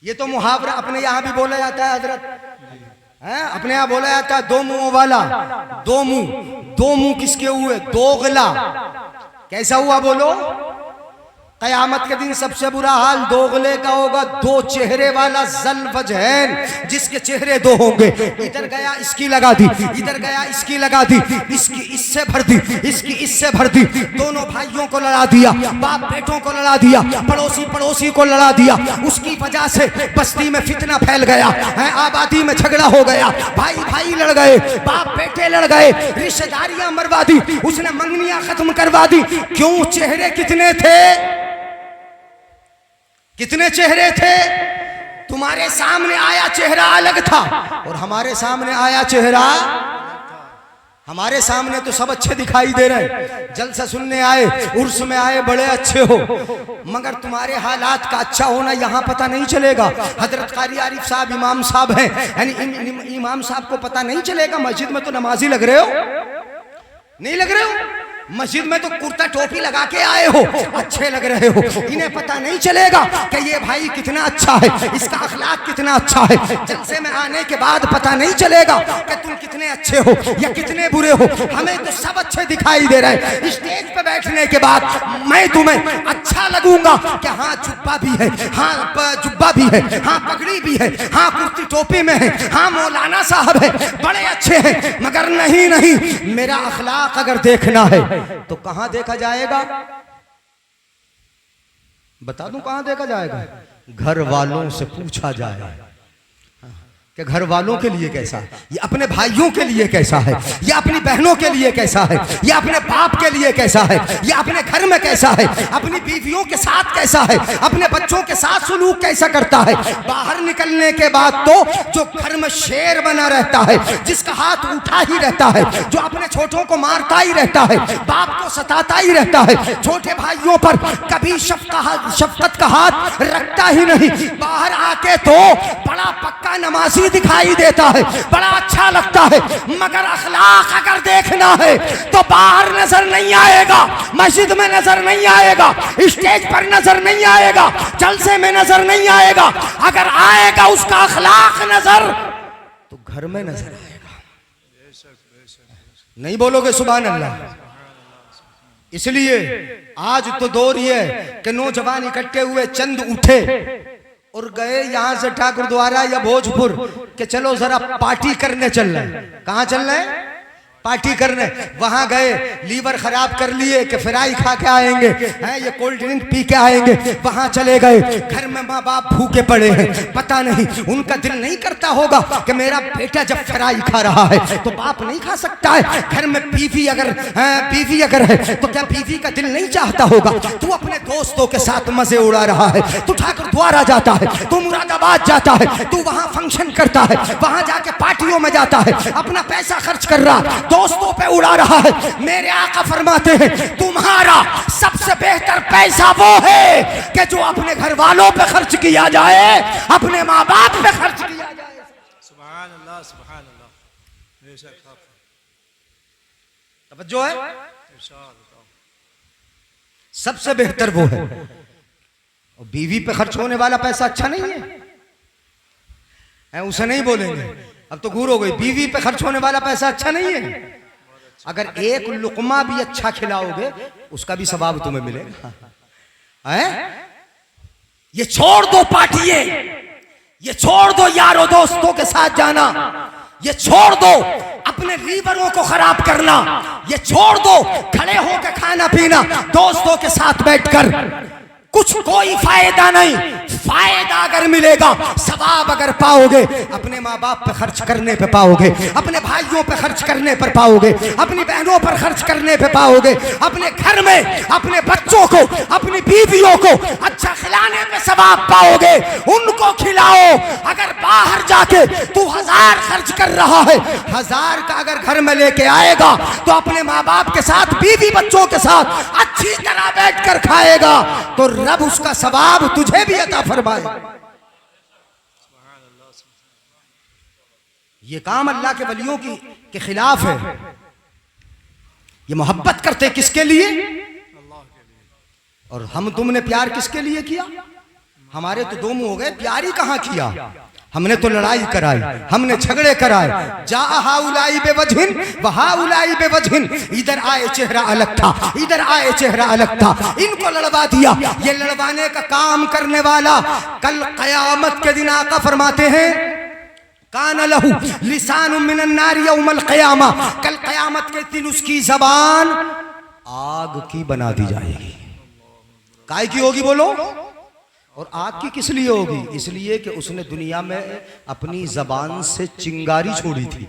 ये तो मुहावरा अपने यहां भी बोला जाता है हजरत, है अपने यहां बोला जाता है दो मुंह वाला। दो मुंह किसके हुए? दोगला। कैसा हुआ बोलो? क़यामत के दिन सबसे बुरा हाल दोगले का होगा, दो चेहरे वाला ज़ल वजहैन, जिसके चेहरे दो होंगे। इधर गया इसकी लगा दी, इधर गया इसकी लगा दी, इसकी इससे भर दी, इसकी इससे भर दी, दोनों भाइयों को लड़ा दिया, बाप बेटों को लड़ा दिया, पड़ोसी पड़ोसी को लड़ा दिया। उसकी वजह से बस्ती में फितना फैल गया है, आबादी में झगड़ा हो गया, भाई भाई लड़ गए, बाप बेटे लड़ गए, रिश्तेदारियां मरवा दी, उसने मंगनियां खत्म करवा दी। क्यों? चेहरे कितने थे? कितने चेहरे थे? तुम्हारे सामने आया चेहरा अलग था और हमारे सामने आया चेहरा, हमारे सामने तो सब अच्छे दिखाई दे रहे हैं, जलसा सुनने आए, उर्स में आए, बड़े अच्छे हो, मगर तुम्हारे हालात का अच्छा होना यहाँ पता नहीं चलेगा। हजरत कारी आरिफ साहब इमाम साहब हैं, यानी इमाम साहब को पता नहीं चलेगा मस्जिद में तो नमाजी लग रहे हो, नहीं लग रहे हो? मस्जिद में तो कुर्ता टोपी लगा के आए हो, अच्छे लग रहे हो, इन्हें पता नहीं चलेगा कि ये भाई कितना अच्छा है, इसका अखलाक कितना अच्छा है। जलसे में आने के बाद पता नहीं चलेगा कि तुम कितने अच्छे हो या कितने बुरे हो, हमें तो सब अच्छे दिखाई दे रहे हैं। स्टेज पे बैठने के बाद मैं तुम्हें अच्छा लगूंगा कि हाँ जुब्बा भी है, हाँ जुब्बा भी है, हाँ पगड़ी भी है, हाँ कुर्ती टोपी में है, हाँ मौलाना साहब है, बड़े अच्छे हैं, मगर नहीं, मेरा अखलाक अगर देखना है तो कहां देखा जाएगा? बता दूं कहां देखा जाएगा? घर वालों से पूछा जाएगा कि घर वालों के लिए कैसा है, ये अपने भाइयों के लिए कैसा है, ये अपनी बहनों के लिए कैसा है, ये अपने बाप के लिए कैसा है, ये अपने घर में कैसा है, अपनी बीवियों के साथ कैसा है, अपने बच्चों के साथ सुलूक कैसा करता है। बाहर निकलने के बाद तो जो घर में शेर बना रहता है, जिसका हाथ उठा ही रहता है, जो अपने छोटों को मारता ही रहता है, बाप को सताता ही रहता है, छोटे भाइयों पर कभी शफकत का हाथ रखता ही नहीं, बाहर आके तो बड़ा पक्का नमाजी दिखाई देता है, बड़ा अच्छा लगता है, मगर अखलाक अगर देखना है तो बाहर नजर नहीं आएगा, मस्जिद में नजर नहीं आएगा, स्टेज पर नजर नहीं आएगा, जलसे में नजर नहीं आएगा। अगर आएगा उसका अखलाक नजर तो घर में नजर आएगा। नहीं बोलोगे सुभान अल्लाह? इसलिए आज तो दौर ये कि नौजवान इकट्ठे हुए, चंद उठे और गए यहां से ठाकुर द्वारा या भोजपुर के चलो जरा पार्टी करने चल रहे। कहां चल रहे? पार्टी करने। वहां गए, लीवर खराब कर लिए कि फ्राई खा के आएंगे, हैं ये कोल्ड ड्रिंक पी के आएंगे, वहां चले गए। घर में माँ बाप भूखे पड़े हैं, पता नहीं उनका दिल नहीं करता होगा कि मेरा बेटा जब फ्राई खा रहा है तो बाप नहीं खा सकता है। घर में बीवी अगर है तो क्या बीवी का दिल नहीं चाहता होगा? तू अपने दोस्तों के साथ मजे उड़ा रहा है, तू ठाकुर द्वारा जाता है, तू मुरादाबाद जाता है, तू वहां फंक्शन करता है, वहां जाके पार्टियों में जाता है, अपना पैसा खर्च कर रहा, दोस्तों पे उड़ा रहा है। मेरे आका फरमाते हैं तुम्हारा सबसे बेहतर पैसा वो है कि जो अपने घर वालों पे खर्च किया जाए, अपने माँ बाप पे खर्च किया जाए। सुभान अल्लाह, सुभान अल्लाह। बेशक तवज्जो है? सबसे बेहतर वो है और बीवी पे खर्च होने वाला पैसा अच्छा नहीं है? उसे नहीं बोलेंगे, अब तो घूर हो गई। बीवी पे खर्च होने वाला पैसा अच्छा नहीं है? अगर एक लुकमा भी अच्छा खिलाओगे उसका भी सवाब तुम्हें मिलेगा। हैं? ये छोड़ दो पार्टियां, ये छोड़ दो यारों दोस्तों के साथ जाना, ये छोड़ दो अपने लीवरों को खराब करना, ये छोड़ दो खड़े होकर खाना पीना दोस्तों के साथ बैठकर, कुछ कोई फायदा नहीं। फायदा अगर मिलेगा, सवाब अगर पाओगे, अपने माँ बाप पे खर्च करने पे पाओगे, अपने भाइयों पे खर्च करने पर पाओगे, अपनी बहनों पर खर्च करने पे पाओगे, अपने घर में अपने बच्चों को, अपनी बीवियों को अच्छा खिलाने पे सवाब पाओगे। उनको खिलाओ। अगर बाहर जाके तू 1000 खर्च कर रहा है, 1000 का अगर घर में लेके आएगा तो अपने माँ बाप के साथ, बीवी बच्चों के साथ अच्छी तरह बैठकर खाएगा तो रब उसका सवाब तुझे भी अता फरमाए। ये काम अल्लाह के वलियों के खिलाफ है। ये मोहब्बत करते किसके लिए? और हम तुमने प्यार किसके लिए किया? हमारे तो दो मुंह हो गए, प्यार ही कहां किया? हमने तो लड़ाई कराई, हमने झगड़े कराए। जा हाउलाई बेवजहिन वहाउलाई बेवजहिन, इधर आए चेहरा अलग था, इधर आए चेहरा अलग था, इनको लड़वा दिया। ये लड़वाने का काम करने वाला कल कयामत के दिन आका फरमाते हैं, कान लहू लिसान मिनन नार यौमल क़यामा, कल कयामत के दिन उसकी जबान आग की बना दी जाएगी। काय की होगी बोलो? और आग की किस लिए होगी? इसलिए कि उसने दुनिया में अपनी जबान से चिंगारी छोड़ी थी,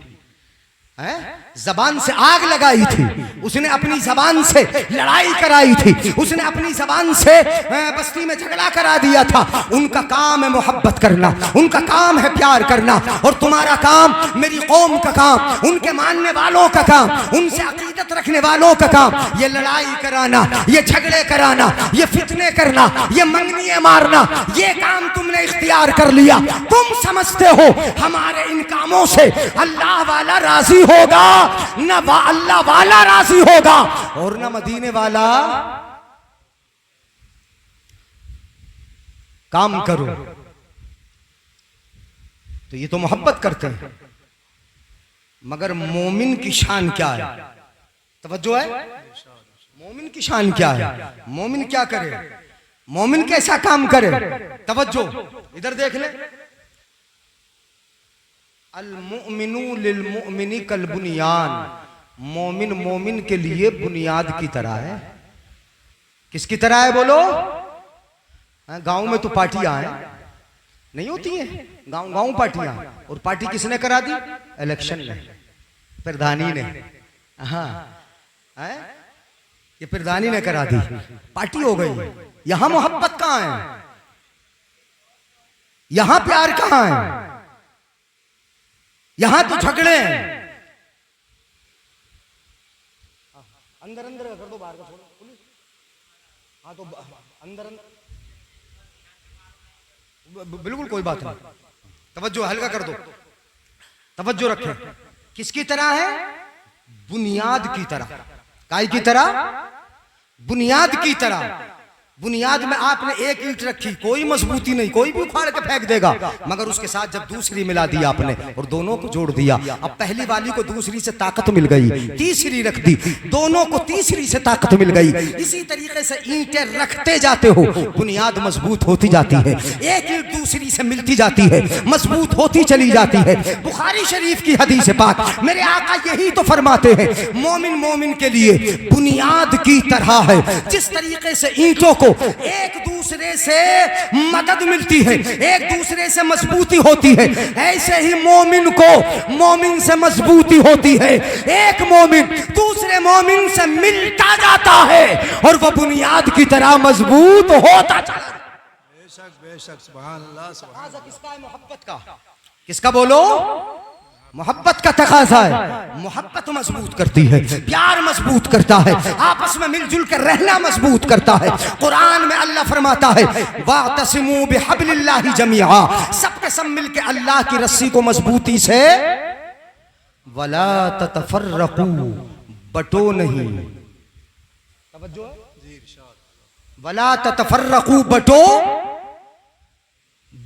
हैं? जबान से आग लगाई थी, उसने अपनी जबान से लड़ाई कराई थी, उसने अपनी जबान से बस्ती में झगड़ा करा दिया था। उनका काम है मोहब्बत करना, उनका काम है प्यार करना, और तुम्हारा काम, मेरी कौम का काम, उनके मानने वालों का काम, उनसे अकीदत रखने वालों का काम, ये लड़ाई कराना, ये झगड़े कराना, ये फितने करना, ये मंगनियां मारना, ये काम तुमने इख्तियार कर लिया। तुम समझते हो हमारे इन कामों से अल्लाह वाला राजी होगा? न अल्लाह वाला राजी होगा और न मदीने वाला। काम करो तो ये तो मोहब्बत करते हैं, मगर मोमिन की शान क्या है? तवज्जो है? मोमिन की शान क्या है? मोमिन क्या करे? मोमिन कैसा काम करे? तवज्जो, इधर देख ले। अल मुमिनु लिल मुमिनी कल बुनियान, मोमिन मोमिन के लिए बुनियाद की तरह है। किसकी तरह है बोलो? गांव में तो पार्टियां हैं, नहीं होती हैं गांव गांव पार्टियां, और पार्टी किसने करा दी? इलेक्शन ने, प्रधानी ने। हाँ, ये प्रधानी ने करा दी, पार्टी हो गई। यहां मोहब्बत कहां है? यहां प्यार कहां है? यहां तो झगड़े हैं। अंदर अंदर कर दो, बाहर का छोड़ो पुलिस। हाँ तो अंदर अंदर, बिल्कुल कोई बात नहीं। तवज्जो हल्का कर दो, तवज्जो रखें। किसकी तरह है? बुनियाद की तरह। काय की तरह? बुनियाद की तरह। बुनियाद में आपने एक ईंट रखी, कोई मजबूती नहीं, कोई भी उखाड़ के फेंक देगा, मगर उसके साथ जब दूसरी मिला दी आपने और दोनों को जोड़ दिया, अब पहली वाली को दूसरी से ताकत मिल गई, तीसरी रख दी, दोनों को तीसरी से ताकत मिल गई। इसी तरीके से ईंटें रखते जाते हो, बुनियाद मजबूत होती जाती है, एक ईंट दूसरी से मिलती जाती है, मजबूत होती चली जाती है। बुखारी शरीफ की हदीस पाक, मेरे आका यही तो फरमाते हैं, मोमिन मोमिन के लिए बुनियाद की तरह है। जिस तरीके से ईंटों को एक दूसरे से मदद मिलती है, एक दूसरे से मजबूती होती है, ऐसे ही मोमिन को मोमिन से मजबूती होती है। एक मोमिन दूसरे मोमिन से मिलता जाता है और वह बुनियाद की तरह मजबूत होता चला। बेशक बेशक, सुभान अल्लाह, सुभान अल्लाह। किसका है? मोहब्बत का। किसका बोलो? मोहब्बत का तकाजा है। मोहब्बत मजबूत करती है, प्यार मजबूत करता है, आपस में मिलजुल कर रहना मजबूत करता है। कुरान में अल्लाह फरमाता है, वातसिमू बिहब्लिल्लाहि जमीआ, सबके सब मिल के अल्लाह की रस्सी को मजबूती से, वला ततफर्रकू, बटो नहीं। तवज्जो है? वला ततफर्रकू, बटो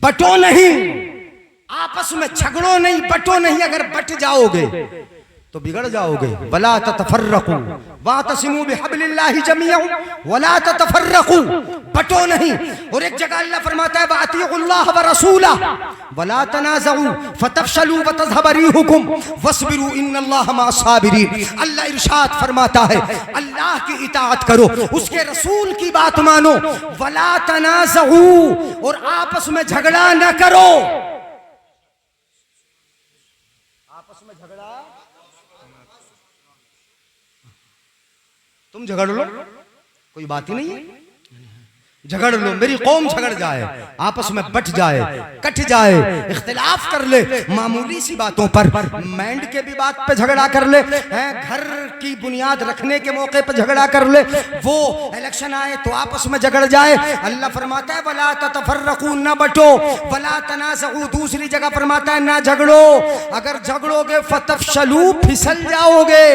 बटो नहीं, आपस में झगड़ो नहीं, बटो नहीं। अगर बट जाओगे तो बिगड़ जाओगे। वला ततफर्रकू वातसिमू बिहब्लिल्लाहि जमीअन वला ततफर्रकू, बटो नहीं। और एक जगह अल्लाह फरमाता है वातिउल्लाह व रसूला वला तनाज़ऊ फतफशलू व तज़हब रिहुकुम वस्बिरू इन्नल्लाह मअस-साबिरीन। अल्लाह इरशाद फरमाता है अल्लाह की इताअत करो, उसके रसूल की बात मानो, वला तनाज़ऊ, और आपस में झगड़ा न करो। आपस में झगड़ा, तुम झगड़ लो, कोई बात ही नहीं है, झगड़ लो, मेरी कौम झगड़ जाए, आपस में बट जाए, कट जाए, इख्तिलाफ कर ले मामूली सी बातों पर, मैंड के भी बात पे झगड़ा कर ले, घर की बुनियाद रखने के मौके पर झगड़ा कर ले, वो इलेक्शन आए तो आपस में झगड़ जाए। अल्लाह फरमाता है वला ततफर्रकू, न बटो, वला तनाज़ऊ, दूसरी जगह फरमाता है ना झगड़ो। अगर झगड़ोगे फतफशलू, फिसल जाओगे,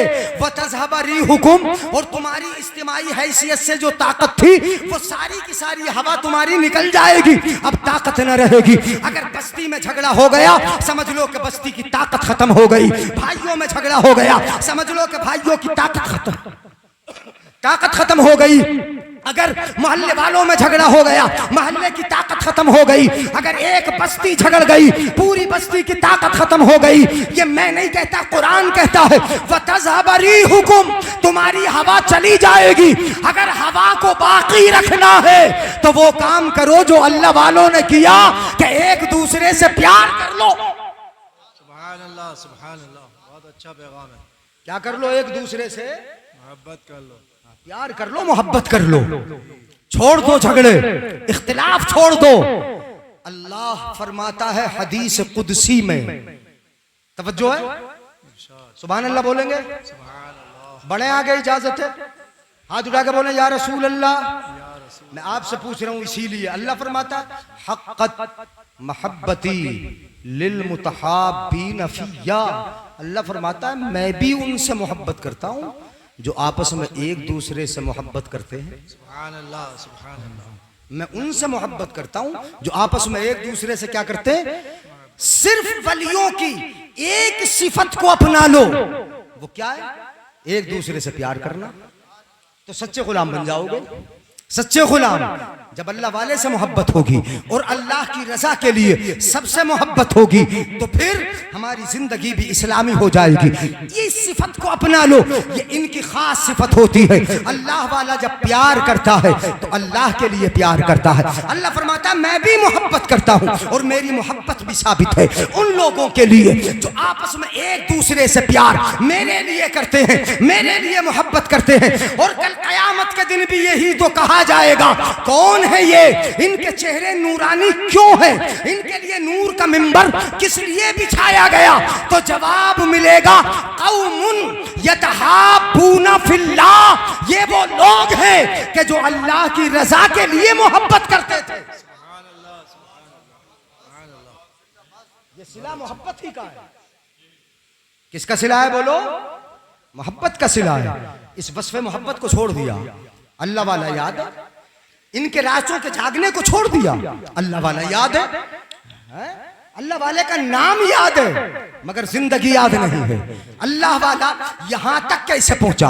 व तज़हब रिहुकुम, और तुम्हारी इज्तिमाई हैसियत से जो ताकत थी वो सारी की सारी हवा तुम्हारी निकल जाएगी, अब ताकत न रहेगी। अगर बस्ती में झगड़ा हो गया समझ लो कि बस्ती की ताकत खत्म हो गई। भाइयों में झगड़ा हो गया समझ लो कि भाइयों की ताकत खत्म हो गई। अगर मोहल्ले वालों में झगड़ा हो गया मोहल्ले की ताकत खत्म हो गई। अगर एक बस्ती झगड़ गई पूरी बस्ती की ताकत खत्म हो गई। ये मैं नहीं कहता, कुरान कहता है वतज़हब रिहुकुम, तुम्हारी हवा चली जाएगी। अगर हवा को बाकी रखना है तो वो काम करो जो अल्लाह वालों ने किया कि एक दूसरे से प्यार कर लो। सुभान अल्लाह, सुभान अल्लाह, बहुत अच्छा पैगाम है। क्या कर लो? एक दूसरे से मोहब्बत कर लो, प्यार कर लो, मोहब्बत कर लो, छोड़ दो झगड़े, इख्तिलाफ छोड़ दो। अल्लाह फरमाता है हदीस कुदसी में, तवज्जो है, सुभान अल्लाह बोलेंगे, बड़े आगे इजाजत है, हाथ उठा के बोले या रसूल अल्लाह। मैं आपसे पूछ रहा हूं इसीलिए अल्लाह फरमाता हक़्क़त महब्बती लिल मुतहाब्बीन फिय्या। अल्लाह फरमाता है मैं भी उनसे मोहब्बत करता हूं जो आपस में एक दूसरे से मोहब्बत करते हैं। सुभान अल्लाह, सुभान अल्लाह। मैं उनसे मोहब्बत करता हूं जो आपस में एक दूसरे से क्या करते हैं? सिर्फ वलियों की एक सिफत को अपना लो, वो क्या है? एक दूसरे से प्यार करना। तो सच्चे गुलाम बन जाओगे। सच्चे गुलाम जब अल्लाह वाले से मोहब्बत होगी और अल्लाह की रजा के लिए सबसे मोहब्बत होगी तो फिर हमारी जिंदगी भी इस्लामी हो जाएगी। ये सिफत को अपना लो, ये इनकी खास सिफत होती है। अल्लाह वाला जब प्यार करता है तो अल्लाह के लिए प्यार करता है। अल्लाह फरमाता है मैं भी मोहब्बत करता हूँ और मेरी मोहब्बत भी साबित है उन लोगों के लिए जो आपस में एक दूसरे से प्यार मेरे लिए करते हैं, मेरे लिए मोहब्बत करते हैं। और कल कयामत के दिन भी यही तो कहा जाएगा कौन है ये, इनके चेहरे नूरानी क्यों है, इनके लिए नूर का मिंबर किस लिए बिछाया गया? तो जवाब मिलेगा कौमुन यतहाबूना फिल्लाह, ये वो लोग हैं कि जो अल्लाह की रजा के लिए मोहब्बत करते थे। ये सिला मोहब्बत ही का है। किसका सिला है बोलो? मोहब्बत का सिला है। इस वस्फ़े मोहब्बत को छोड़ दिया, अल्लाह वाला याद है। इनके रास्तों के जागने को छोड़ दिया, अल्लाह वाला याद है? अल्लाह वाले का नाम याद है मगर जिंदगी याद नहीं है। अल्लाह वाला यहां तक कैसे पहुंचा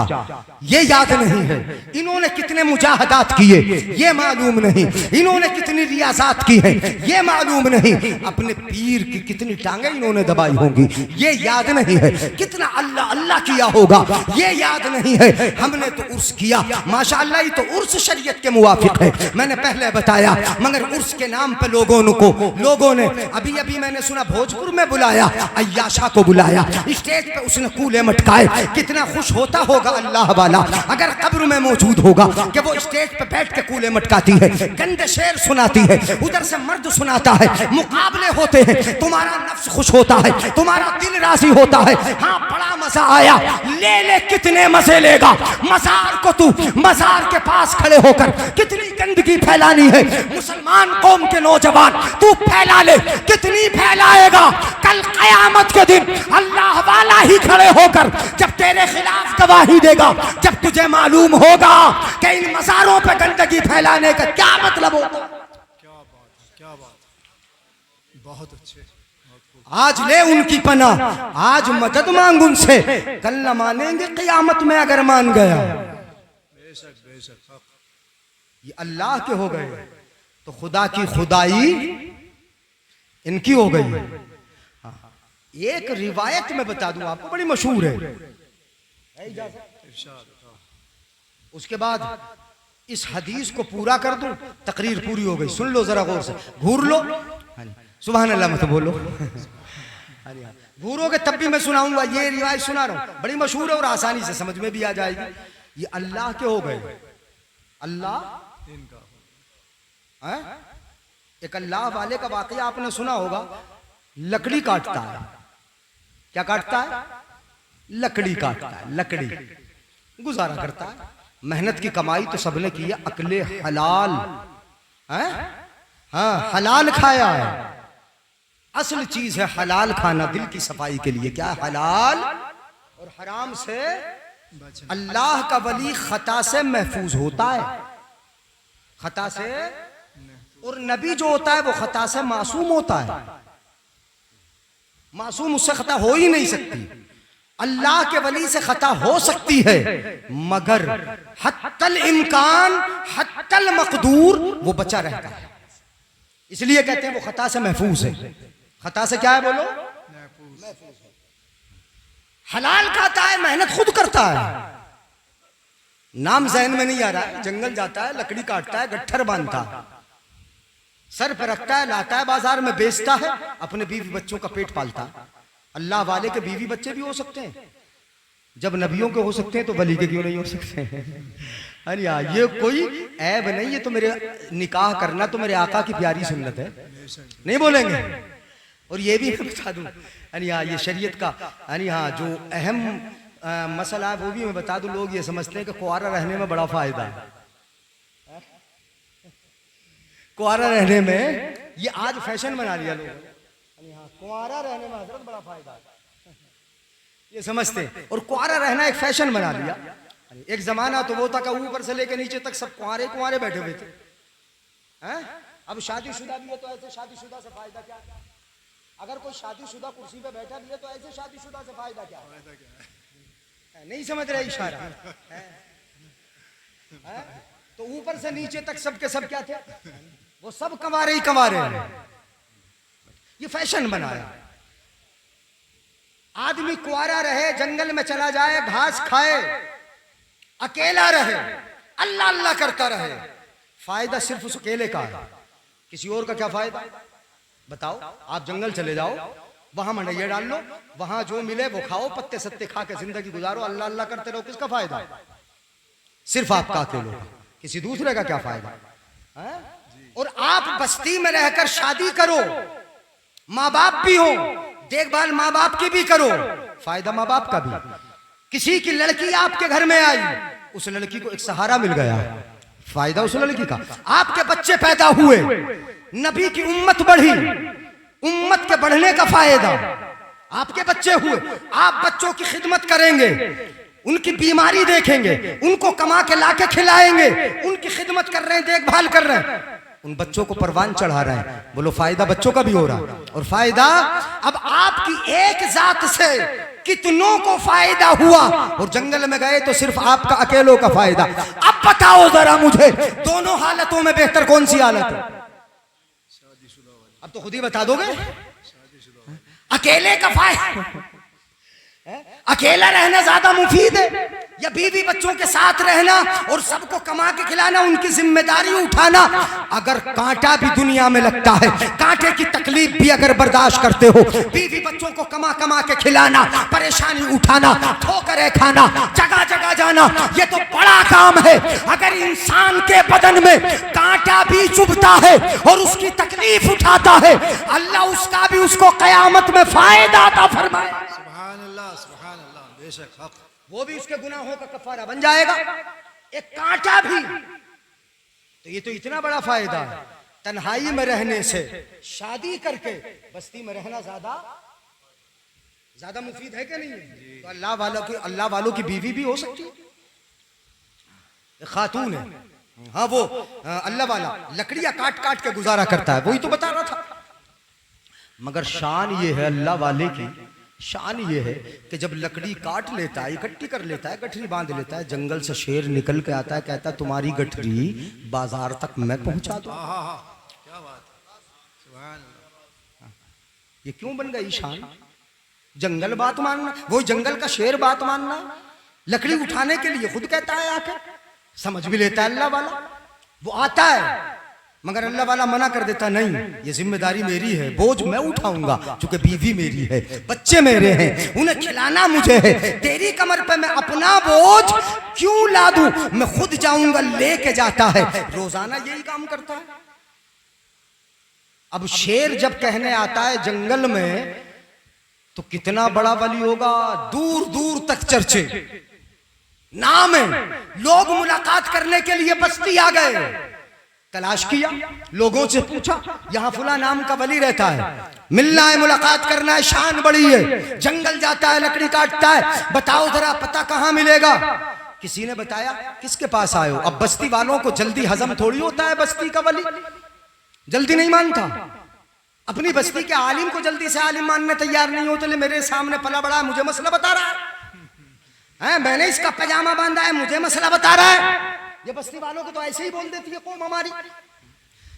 ये याद नहीं है। इन्होंने कितने मुजाहदात किए ये मालूम नहीं, इन्होंने कितनी रियाजात की है ये मालूम नहीं, अपने पीर की कितनी टांगे इन्होंने दबाई होंगी ये याद नहीं है, कितना अल्लाह अल्लाह किया होगा ये याद नहीं है। हमने तो उर्स किया माशाअल्लाह, ही तो उर्स शरीयत के मुवाफिक है, मैंने पहले बताया। मगर उर्स के नाम पे लोगों ने अभी अभी मैंने सुना भोजपुर में बुलाया, अय्याशा को बुलाया, स्टेज पे उसने कूले मटकाए। कितना खुश होता होगा अल्लाह वाला अगर कब्र में मौजूद होगा कि वो स्टेज पे बैठ के कूले मटकाती है, गंदे शेर सुनाती है, उधर से मर्द सुनाता है, मुकाबले होते हैं, तुम्हारा नफ्स खुश होता है, तुम्हारा दिल राजी होता है। हाँ बड़ा मजा आया, ले कितने मजे लेगा। मजार को तू मजार के पास खड़े होकर कितनी गंदगी फैलानी है, मुसलमान कौम के नौजवान तू फैला ले, कितनी फैलाएगा। कल कयामत के दिन अल्लाह वाला ही खड़े होकर जब तेरे खिलाफ गवाही देगा, जब तुझे मालूम होगा कि इन मज़ारों पे गंदगी फैलाने का क्या मतलब होता। क्या बात है, क्या बात है। बहुत अच्छे। आज ले उनकी पनाह, आज मदद मांग उनसे, कल न मानेंगे क़यामत में अगर मान गया। बेशक बेशक हक। ये अल्लाह के हो गए तो खुदा की खुदाई इनकी हो गई। हाँ, एक रिवायत में बता दूं आपको, बड़ी मशहूर है। इरशाद। उसके बाद इस हदीस को पूरा कर दूं, तकरीर पूरी हो गई। सुन लो जरा गौर से, घूर लो। सुभान अल्लाह मत बोलो। घूरोगे तब भी मैं सुनाऊंगा। ये रिवायत सुना रहा हूं, बड़ी मशहूर है और आसानी से समझ में भी आ जाएगी। ये अल्लाह के हो गए, अल्लाह इनका है? एक अल्लाह वाले का वाकया आपने सुना होगा। लकड़ी काटता है। क्या काटता है? लकड़ी काटता है। लकड़ी गुजारा करता है, मेहनत की कमाई तो सबने की है, अकले हलाल है। हाँ, हलाल खाया है। असल चीज है हलाल खाना, दिल की सफाई के लिए। क्या है? हलाल और हराम से अल्लाह का वली खता से महफूज होता है, खता से। और नबी जो होता है वो खता से मासूम होता है। मासूम, उससे खता हो ही नहीं सकती। अल्लाह के वली से खता हो सकती है, मगर हत्तल इम्कान हत्तल मकदूर वो बचा रहता है। इसलिए कहते हैं वो खता से महफूज है। खता से क्या है बोलो? महफूज है। हलाल खाता है, मेहनत खुद करता है। नाम जहन में नहीं आ रहा है। जंगल जाता है, लकड़ी काटता है, गट्ठर बांधता है, सर पर रखता है, लाता है, बाजार में बेचता है, अपने बीवी बच्चों का पेट पालता है। अल्लाह वाले के बीवी बच्चे भी हो सकते हैं। जब नबियों के हो सकते हैं तो वली के क्यों नहीं हो सकते हैं? अरे यार, ये कोई ऐब नहीं है। तो मेरे निकाह करना तो मेरे आका की प्यारी सुन्नत है, नहीं बोलेंगे? और ये भी मैं बता दूं, अरे यार, ये शरीयत का अरे हाँ जो अहम मसला है वो भी मैं बता दूं। लोग ये समझते हैं कि कुंवारा रहने में बड़ा फायदा है। कुंवारा रहने में ये आज फैशन बना लिया लोग। कुंवारा रहने में हजरत बड़ा फायदा है, ये समझते हैं। और कुंवारा रहना एक फैशन बना लिया। एक जमाना तो वो था कि ऊपर से लेकर नीचे तक सब कुंवारे कुंवारे बैठे हुए थे। हैं? अब शादीशुदा भी है तो ऐसे शादीशुदा से फायदा क्या? अगर कोई शादीशुदा कुर्सी पे बैठा भी है तो ऐसे शादीशुदा से फायदा क्या? नहीं समझ रहे इशारा? तो ऊपर से नीचे तक सबके सब क्या थे? वो सब कंवारे ही कंवारे हैं। ये फैशन बनाया। आदमी कुंवारा रहे, जंगल में चला जाए, घास खाए, अकेला रहे, अल्लाह अल्लाह करता रहे, फायदा सिर्फ उस अकेले का है। किसी और का क्या फायदा? बताओ। आप जंगल चले जाओ, वहां मंडैया डाल लो, वहां जो मिले वो खाओ, पत्ते सत्ते खा के जिंदगी गुजारो, अल्लाह अल्लाह करते रहो। किसका फायदा? सिर्फ आपका अकेले का। किसी दूसरे का क्या फायदा है? और आप बस्ती में रहकर शादी करो, माँ बाप भी हो, देखभाल माँ बाप की भी करो, फायदा माँ बाप का भी। किसी की लड़की आपके घर में आई, उस लड़की को एक सहारा मिल गया, फायदा उस लड़की का। आपके बच्चे पैदा हुए, नबी की उम्मत बढ़ी, उम्मत के बढ़ने का फायदा। आपके बच्चे हुए, आप बच्चों की खिदमत करेंगे, उनकी बीमारी देखेंगे, उनको कमा के लाके खिलाएंगे, उनकी खिदमत कर रहे हैं, देखभाल कर रहे हैं, उन बच्चों को परवान चढ़ा रहे हैं। बोलो फायदा बच्चों का भी हो रहा है। और फायदा अब आपकी एक जात से कितनों को फायदा हुआ। और जंगल में गए तो सिर्फ आपका अकेलों का फायदा। अब बताओ जरा मुझे, दोनों हालतों में बेहतर कौन सी हालत है? अब तो खुद ही बता दोगे। अकेले का फायदा, अकेला रहना ज्यादा मुफीद है या बीवी बच्चों के साथ रहना और सबको कमा के खिलाना, उनकी जिम्मेदारी उठाना? अगर कांटा भी दुनिया में लगता है, कांटे की तकलीफ भी अगर बर्दाश्त करते हो, बीवी बच्चों को कमा कमा के खिलाना, परेशानी उठाना, ठोकरें खाना, जगह जगह जाना, ये तो बड़ा काम है। अगर इंसान के बदन में कांटा भी चुभता है और उसकी तकलीफ उठाता है, अल्लाह उसका भी उसको कयामत में फायदा अता फरमाए। सुभान अल्लाह, बेशक हक। वो भी उसके गुनाहों का कफारा बन जाएगा, एक कांटा भी। तो ये तो इतना बड़ा फायदा है। तन्हाई में रहने से शादी करके बस्ती में रहना ज्यादा मुफीद है कि नहीं? तो अल्लाह वालों की बीवी भी हो सकती है, खातून है। हाँ, वो अल्लाह वाला लकड़ियां काट काट के गुजारा करता है, वही तो बता रहा था। मगर शान ये है अल्लाह वाले की, शान ये है कि जब लकड़ी काट लेता है, इकट्ठी कर लेता है, गठरी बांध लेता है, जंगल से शेर निकल के आता है, कहता है तुम्हारी गठरी बाजार तक मैं पहुंचा दूं। क्या बात है, सुभान अल्लाह। ये क्यों बन गई शान? जंगल बात मानना, वो जंगल का शेर बात मानना, लकड़ी उठाने के लिए खुद कहता है आके, समझ भी लेता है अल्लाह वाला, वो आता है मगर अल्लाह वाला मना कर देता, नहीं ये जिम्मेदारी मेरी है, बोझ मैं उठाऊंगा, क्योंकि बीवी मेरी है, बच्चे मेरे हैं, उन्हें खिलाना मुझे है, तेरी कमर पे मैं अपना बोझ क्यों ला दूं, मैं खुद जाऊंगा, लेके जाता है, रोजाना यही काम करता है। अब शेर जब कहने आता है जंगल में, तो कितना बड़ा वली होगा, दूर दूर तक चर्चे, नाम है, लोग मुलाकात करने के लिए बस्ती आ गए, तलाश किया, लोगों से पूछा यहां फुला नाम का वली रहता है, मिलना है, मुलाकात करना है, शान बड़ी है, जंगल जाता है, लकड़ी काटता है, बताओ जरा पता कहां मिलेगा। किसी ने बताया, किसके पास आए हो? अब बस्ती वालों को जल्दी हजम थोड़ी होता है, बस्ती का वली जल्दी नहीं मानता, अपनी बस्ती के आलिम को जल्दी से आलिम मानने तैयार नहीं होते। मेरे सामने पला बड़ा है, मुझे मसला बता रहा है, मैंने इसका पैजामा बांधा है, मुझे मसला बता रहा है। ये बस्ती वालों को तो ऐसे ही बोल देती है कौम हमारी,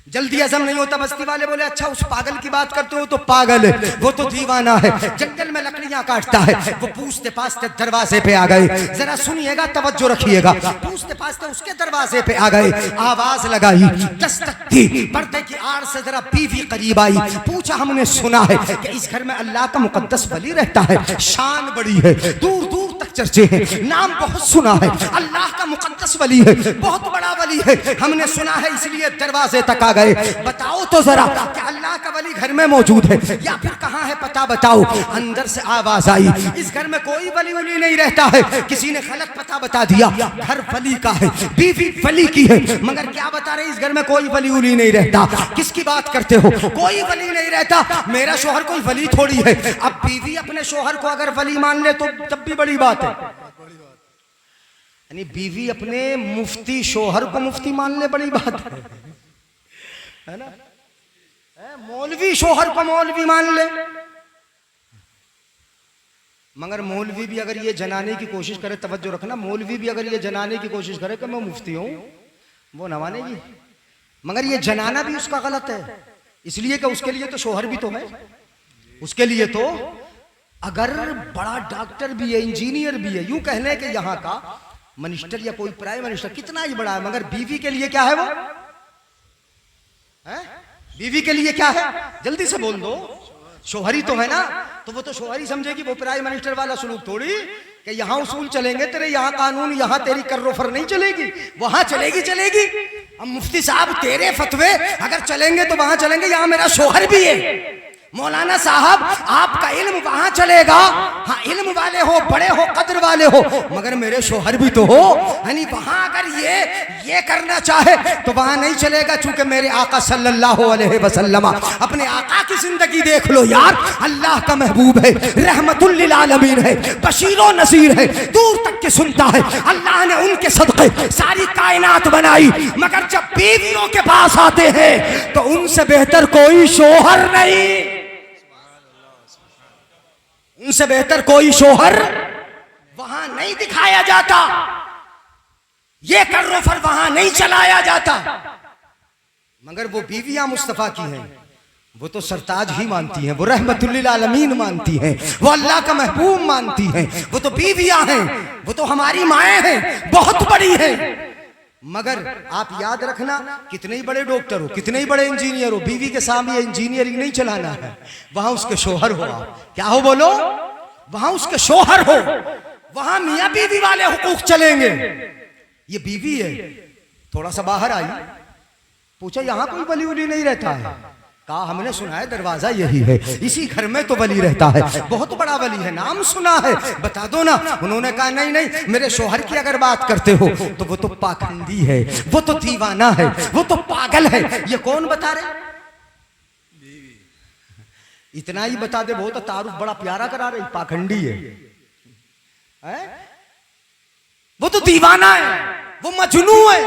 जल्दी हजम नहीं होता। बस्ती वाले बोले अच्छा उस पागल की बात करते हो, तो पागल है, वो तो दीवाना है, जंगल में लकड़ियां काटता है। वो पूछते पाछते दरवाजे पे आ गए, जरा सुनिएगा, तवज्जो रखिएगा, पूछते पाछते उसके दरवाजे पे आ गए, आवाज लगाई, दस्तक दी, पर्दे की आड़ से जरा बीवी करीब आई, पूछा हमने सुना है कि इस घर में अल्लाह का मुकद्दस वली रहता है, शान बड़ी है, दूर दूर तक चर्चे हैं, नाम बहुत सुना है, अल्लाह का मुकद्दस वली है, बहुत बड़ा वली है, हमने सुना है, इसलिए दरवाजे तक आ गए। बताओ तो जरा क्या अल्लाह का वली घर में मौजूद है या फिर कहां है, पता बताओ। अंदर से आवाज आई, इस घर में कोई वली उली नहीं रहता है। किसी ने गलत पता बता दिया, घर वली का है, बीवी वली की है, मगर क्या बता रहे, इस घर में कोई वली उली नहीं रहता। किसकी बात करते हो, कोई वली नहीं रहता, मेरा शोहर कोई वली थोड़ी है। अब बीवी अपने शोहर को अगर वली मान ले तो तब भी बड़ी बात है, यानी बीवी अपने मुफ्ती शोहर को मुफ्ती मान ले, बड़ी बात है ना। मौलवी शोहर को मौलवी मान ले, मगर मौलवी भी अगर ये जनाने की कोशिश करे, तवज्जो रखना, मौलवी भी अगर ये जनाने की कोशिश करे कि मैं मुफ्ती हूं, वो न मानेगी, मगर ये जनाना भी उसका गलत है, इसलिए कि उसके लिए तो शोहर भी तो है, उसके लिए तो अगर बड़ा डॉक्टर भी है, इंजीनियर भी है, यूं कहने के यहाँ का मिनिस्टर या कोई प्राइम मिनिस्टर कितना ही बड़ा है, मगर बीवी के लिए क्या है, वो है? बीवी के लिए क्या है, जल्दी से बोल दो, शोहरी तो है ना, तो वो तो शोहरी समझेगी, वो प्राइम मिनिस्टर वाला सुलूक थोड़ी कि यहाँ उसूल चलेंगे तेरे, यहाँ कानून, यहाँ तेरी कर्रोफर नहीं चलेगी, वहां चलेगी चलेगी। अब मुफ्ती साहब तेरे फतवे अगर चलेंगे तो वहां चलेंगे, यहाँ मेरा शोहर भी है, मौलाना साहब आपका इल्म वहां चलेगा, हाँ इल्म वाले हो, बड़े हो, कद्र वाले हो, मगर मेरे शोहर भी तो हो, यानी वहां अगर ये करना चाहे तो वहां नहीं चलेगा, चूंकि मेरे आका सल्लल्लाहु अलैहि वसल्लम, अपने आका की जिंदगी देख लो यार, अल्लाह का महबूब है, रहमतुल लिल आलमीन है, बशीरो नसीर है, दूर तक के सुनता है, अल्लाह ने उनके सदक़े सारी कायनात बनाई, मगर जब बीवियों के पास आते हैं तो उनसे बेहतर कोई शोहर नहीं, उनसे बेहतर कोई शोहर वहां नहीं दिखाया जाता, ये कर्रोफर वहां नहीं चलाया जाता। मगर वो बीवियां मुस्तफा की हैं, वो तो सरताज ही मानती हैं, वो रहमतुल लिल आलमीन मानती हैं, वो अल्लाह का महबूब मानती हैं, वो तो बीवियां हैं, वो तो हमारी माएँ हैं, बहुत बड़ी हैं। मगर आप याद रखना, कितने ही बड़े डॉक्टर हो, कितने ही बड़े इंजीनियर हो, बीवी के सामने इंजीनियरिंग नहीं चलाना है, वहां उसके शोहर हो, क्या हो बोलो, वहां उसके शोहर हो, वहां मियां बीवी वाले हुकूक चलेंगे। ये बीवी है, थोड़ा सा बाहर आई, पूछा यहां कोई वली उली नहीं रहता है, कहा हमने सुना है दरवाजा यही है, इसी घर में तो वली रहता है, बहुत बड़ा वली है, नाम सुना है, बता दो ना। उन्होंने कहा नहीं नहीं, मेरे शोहर की अगर बात करते हो तो वो तो पाखंडी है, वो तो दीवाना है, वो तो पागल है। ये कौन बता रहे, इतना ही बता दे, बहुत तारुफ बड़ा प्यारा करा रही, पाखंडी है? वो तो दीवाना है, वो मजनू है,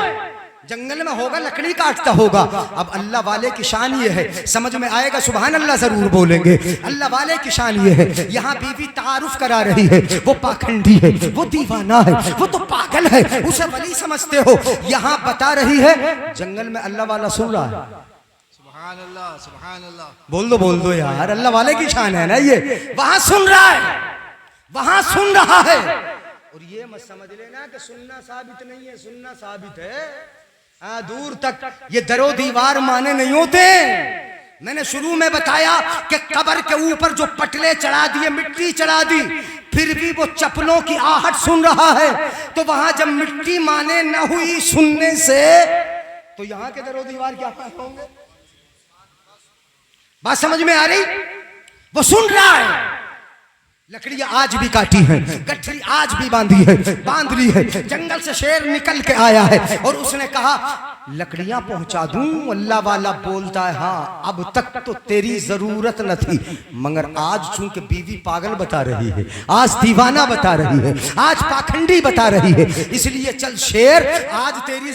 जंगल में होगा लकड़ी काटता होगा। अब अल्लाह वाले की शान ये है, समझ में आएगा, सुभान अल्लाह जरूर बोलेंगे। अल्लाह वाले की शान ये है, यहाँ बीवी तारुफ करा रही है, वो पाखंडी है, वो दीवाना है, वो तो पागल है, उसे वली समझते हो। यहाँ बता रही है, जंगल में अल्लाह वाला सुन रहा है। सुभान अल्लाह, सुभान अल्लाह। बोल दो यार, अल्लाह वाले की शान है ना ये। वहां सुन रहा है, वहां सुन रहा है। और ये मत समझ लेना कि सुनना साबित नहीं है, सुनना साबित है। दूर तक ये दरो दीवार माने नहीं होते। मैंने शुरू में बताया कि कब्र के ऊपर जो पटले चढ़ा दिए, मिट्टी चढ़ा दी, फिर भी वो चप्पलों की आहट सुन रहा है। तो वहां जब मिट्टी माने न हुई सुनने से, तो यहाँ के दरो दीवार क्या होंगे? बात समझ में आ रही? वो सुन रहा है। लकड़ियां आज भी काटी हैं, गठरी आज भी बांधी है, बांध ली है। जंगल से शेर निकल के आया है और उसने कहा लकड़ियां पहुंचा दूं। अल्लाह वाला बोलता है, हाँ अब तक तो तेरी जरूरत न थी, मगर आज चूंकि बीवी पागल बता रही है, आज दीवाना बता रही है, आज पाखंडी बता रही है, इसलिए चल शेर, आज तेरी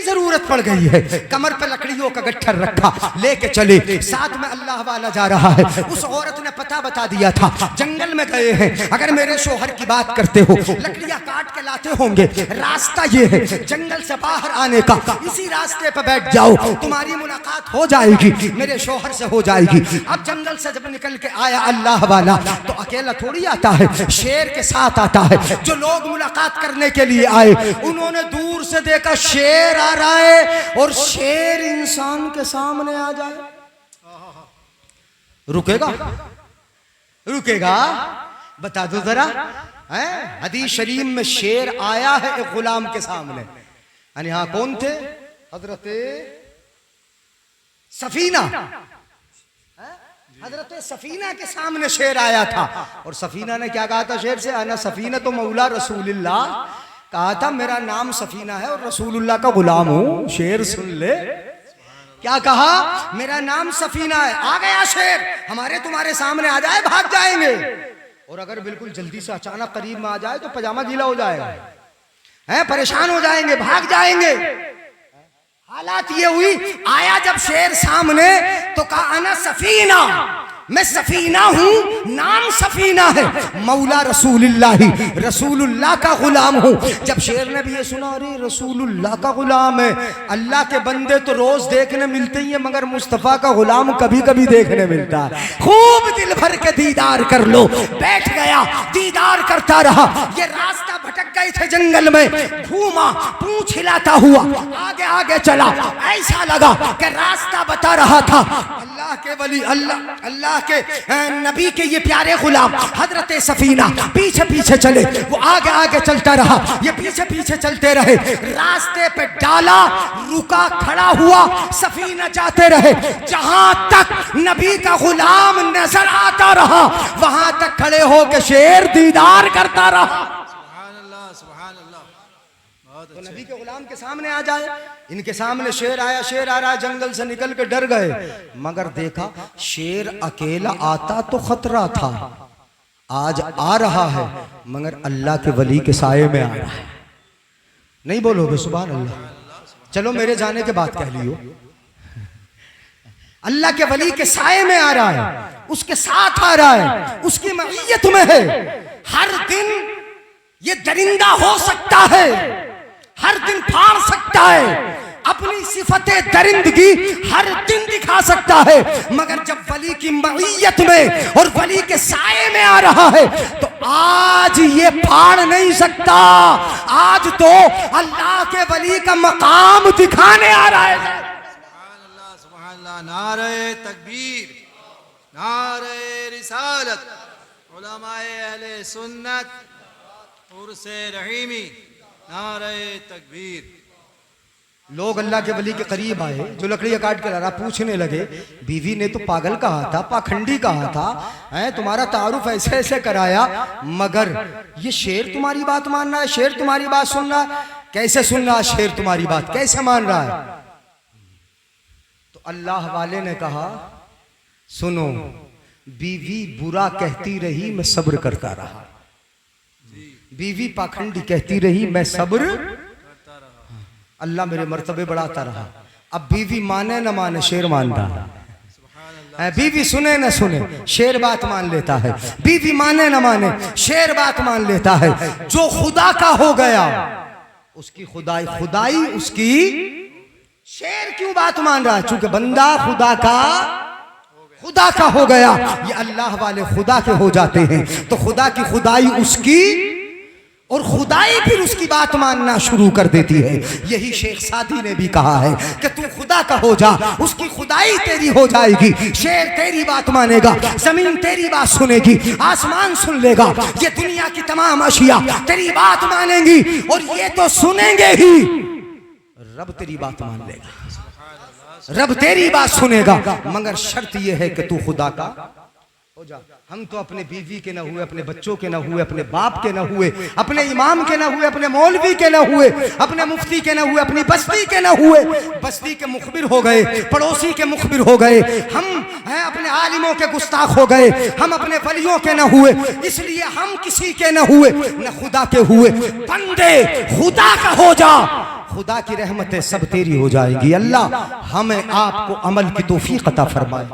जरूरत पड़ गई है। कमर पे लकड़ियों का गट्ठर रखा, लेके चले। साथ में अल्लाह वाला जा रहा है। उस औरत ने पता बता दिया था, जंगल में गए हैं, अगर मेरे शोहर की बात करते हो, लकड़ियां काट के लाते होंगे, रास्ता ये है जंगल से बाहर आने का, इसी रास्ते पे बैठ जाओ, तुम्हारी मुलाकात हो जाएगी, मेरे शोहर से हो जाएगी। अब जंगल से जब निकल के आया अल्लाह वाला, तो अकेला थोड़ी आता है, शेर के साथ आता है। जो लोग मुलाकात करने के लिए आए, उन्होंने दूर से देखा शेर आ रहा है, और शेर इंसान के सामने आ जाए, रुकेगा? बता दो जरा। हदीस शरीफ में शेर आया है एक गुलाम के सामने। यानी हाँ, कौन थे? हजरत सफीना। हजरत सफीना के सामने शेर आया था। और सफीना ने क्या कहा था शेर से? अना सफीना तो मौला रसूलुल्लाह, कहा था मेरा नाम सफीना है और रसूलुल्लाह का गुलाम हूं। शेर सुन ले, क्या कहा? मेरा नाम सफीना है। आ गया शेर, हमारे तुम्हारे सामने आ जाए भाग जाएंगे, और अगर बिल्कुल जल्दी से अचानक करीब में आ जाए तो पजामा गीला हो जाएगा, परेशान हो जाएंगे, भाग जाएंगे। हालात ये हुई, आया जब शेर सामने तो कहा अना सफीना, मैं सफीना हूं, नाम सफीना है, मौला रसूलुल्लाह, रसूलुल्लाह का गुलाम हूं। जब शेर ने भी ये सुना, अरे रसूलुल्लाह का गुलाम है, अल्लाह के बंदे तो रोज देखने मिलते ही है, मगर मुस्तफा का गुलाम कभी कभी देखने मिलता है, खूब दिल भर के दीदार कर लो। बैठ गया, दीदार करता रहा। ये रास्ता भटक गए थे जंगल में, घूमा, पूंछ हिलाता हुआ आगे आगे चला। ऐसा लगा कि रास्ता बता रहा था अल्लाह के वली, अल्लाह के नबी के ये प्यारे गुलाम हजरत सफीना। पीछे पीछे चले, वो आगे आगे चलता रहा, ये पीछे पीछे चलते रहे। रास्ते पे डाला, रुका, खड़ा हुआ, सफीना जाते रहे। जहां तक नबी का गुलाम नजर आता रहा, वहां तक खड़े होकर शेर दीदार करता रहा। तो नबी के गुलाम के सामने आ जाए, इनके सामने शेर आया, शेर आ रहा है, जंगल से निकल के डर गए, मगर देखा शेर अकेला आता तो खतरा था, आज आ रहा है मगर अल्लाह के वली के साये में आ रहा है। नहीं बोलोगे सुभान अल्लाह? चलो मेरे जाने के बाद कह लियो, अल्लाह के वली के साये में आ रहा है, उसके साथ आ रहा है, उसकी मईयत में है। हर दिन ये दरिंदा हो सकता है, हर दिन फाड़ सकता है, अपनी सिफते दरिंदगी हर दिन दिखा सकता है, मगर जब वली की मईयत में और वली के साये में आ रहा है तो आज ये फाड़ नहीं सकता। आज तो अल्लाह के वली का मकाम दिखाने आ रहा है। सुभान अल्लाह, सुभान अल्लाह। नारे तकबीर, नारे रिसालत, उलमाए अहले सुन्नत, उर्से रहीमी, नारे तकबीर। लोग अल्लाह के वली के करीब आए, जो लकड़ियां काट के ला रहा, पूछने लगे, बीवी ने तो पागल कहा था, पाखंडी कहा था, तुम्हारा तारुफ ऐसे ऐसे कराया, मगर ये शेर तुम्हारी बात मान रहा है, शेर तुम्हारी बात सुन रहा है। कैसे सुन रहा है शेर तुम्हारी बात, कैसे मान रहा है? तो अल्लाह वाले ने कहा, सुनो, बीवी बुरा कहती रही, मैं सब्र करता रहा, बीवी पाखंडी कहती रही, मैं सब्र अल्लाह मेरे मर्तबे बढ़ाता रहा। अब बीवी माने न माने शेर मानता है, बीवी सुने न सुने शेर बात मान लेता है, बीवी माने न माने शेर बात मान लेता है। जो खुदा का हो गया उसकी खुदाई खुदाई उसकी, शेर क्यों बात मान रहा है? चूंकि बंदा खुदा का हो गया। ये अल्लाह वाले खुदा के हो जाते हैं तो खुदा की खुदाई उसकी और खुदाई फिर उसकी बात मानना शुरू कर देती है। यही शेख सादी ने भी कहा है कि तू खुदा का हो जा, उसकी खुदाई तेरी हो जाएगी। शेर तेरी बात मानेगा, जमीन तेरी बात सुनेगी, आसमान सुन लेगा, ये दुनिया की तमाम अशिया तेरी बात मानेंगी और ये तो सुनेंगे ही, रब तेरी बात मान लेगा, रब तेरी बात सुनेगा। मगर शर्त यह है कि तू खुदा का हो जा। हम तो अपने बीवी के न हुए, अपने बच्चों के न हुए, अपने बाप के न हुए, अपने इमाम के न हुए, अपने मौलवी के न हुए, अपने मुफ्ती के न हुए, अपनी बस्ती के न हुए। बस्ती के मुखबिर हो गए, पड़ोसी के मुखबिर हो गए, हम हैं अपने आलिमों के गुस्ताख हो गए, हम अपने वलियों के न हुए, इसलिए हम किसी के न हुए, न खुदा के हुए। बंदे खुदा का हो जा, खुदा की रहमतें सब तेरी हो जाएगी। अल्लाह हमें आपको अमल की तौफीक अता फरमाए।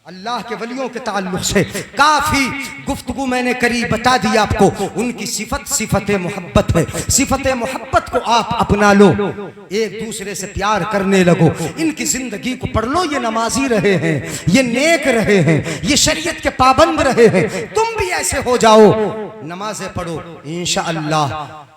अल्लाह के वलियों के ताल्लुक से काफी गुफ्तगू मैंने करी, बता दी आपको। उनकी सिफत मोहब्बत है। सिफत मोहब्बत को आप अपना लो, एक दूसरे से प्यार करने लगो। इनकी जिंदगी को पढ़ लो, ये नमाजी रहे हैं, ये नेक रहे हैं, ये शरीयत के पाबंद रहे हैं। तुम भी ऐसे हो जाओ, नमाजें पढ़ो, इंशाअल्लाह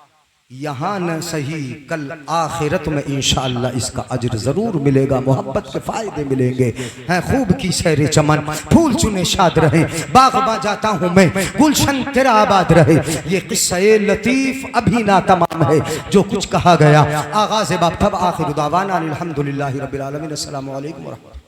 यहाँ न सही कल आखिरत में इंशाअल्लाह इसका अज्र जरूर मिलेगा। मोहब्बत के फायदे मिलेंगे। हैं खूब की सैरे चमन, फूल चुने शाद रहे, बाग बा जाता हूँ मैं, गुलशन तेरा आबाद रहे। ये किस्सा-ए लतीफ अभी ना तमाम है, जो कुछ कहा गया आगाज़ बाब तब आखिर दावाना अल्हम्दुलिल्लाहि रब्बिल आलमीन। अस्सलामु अलैकुम व रहमतुल्लाह।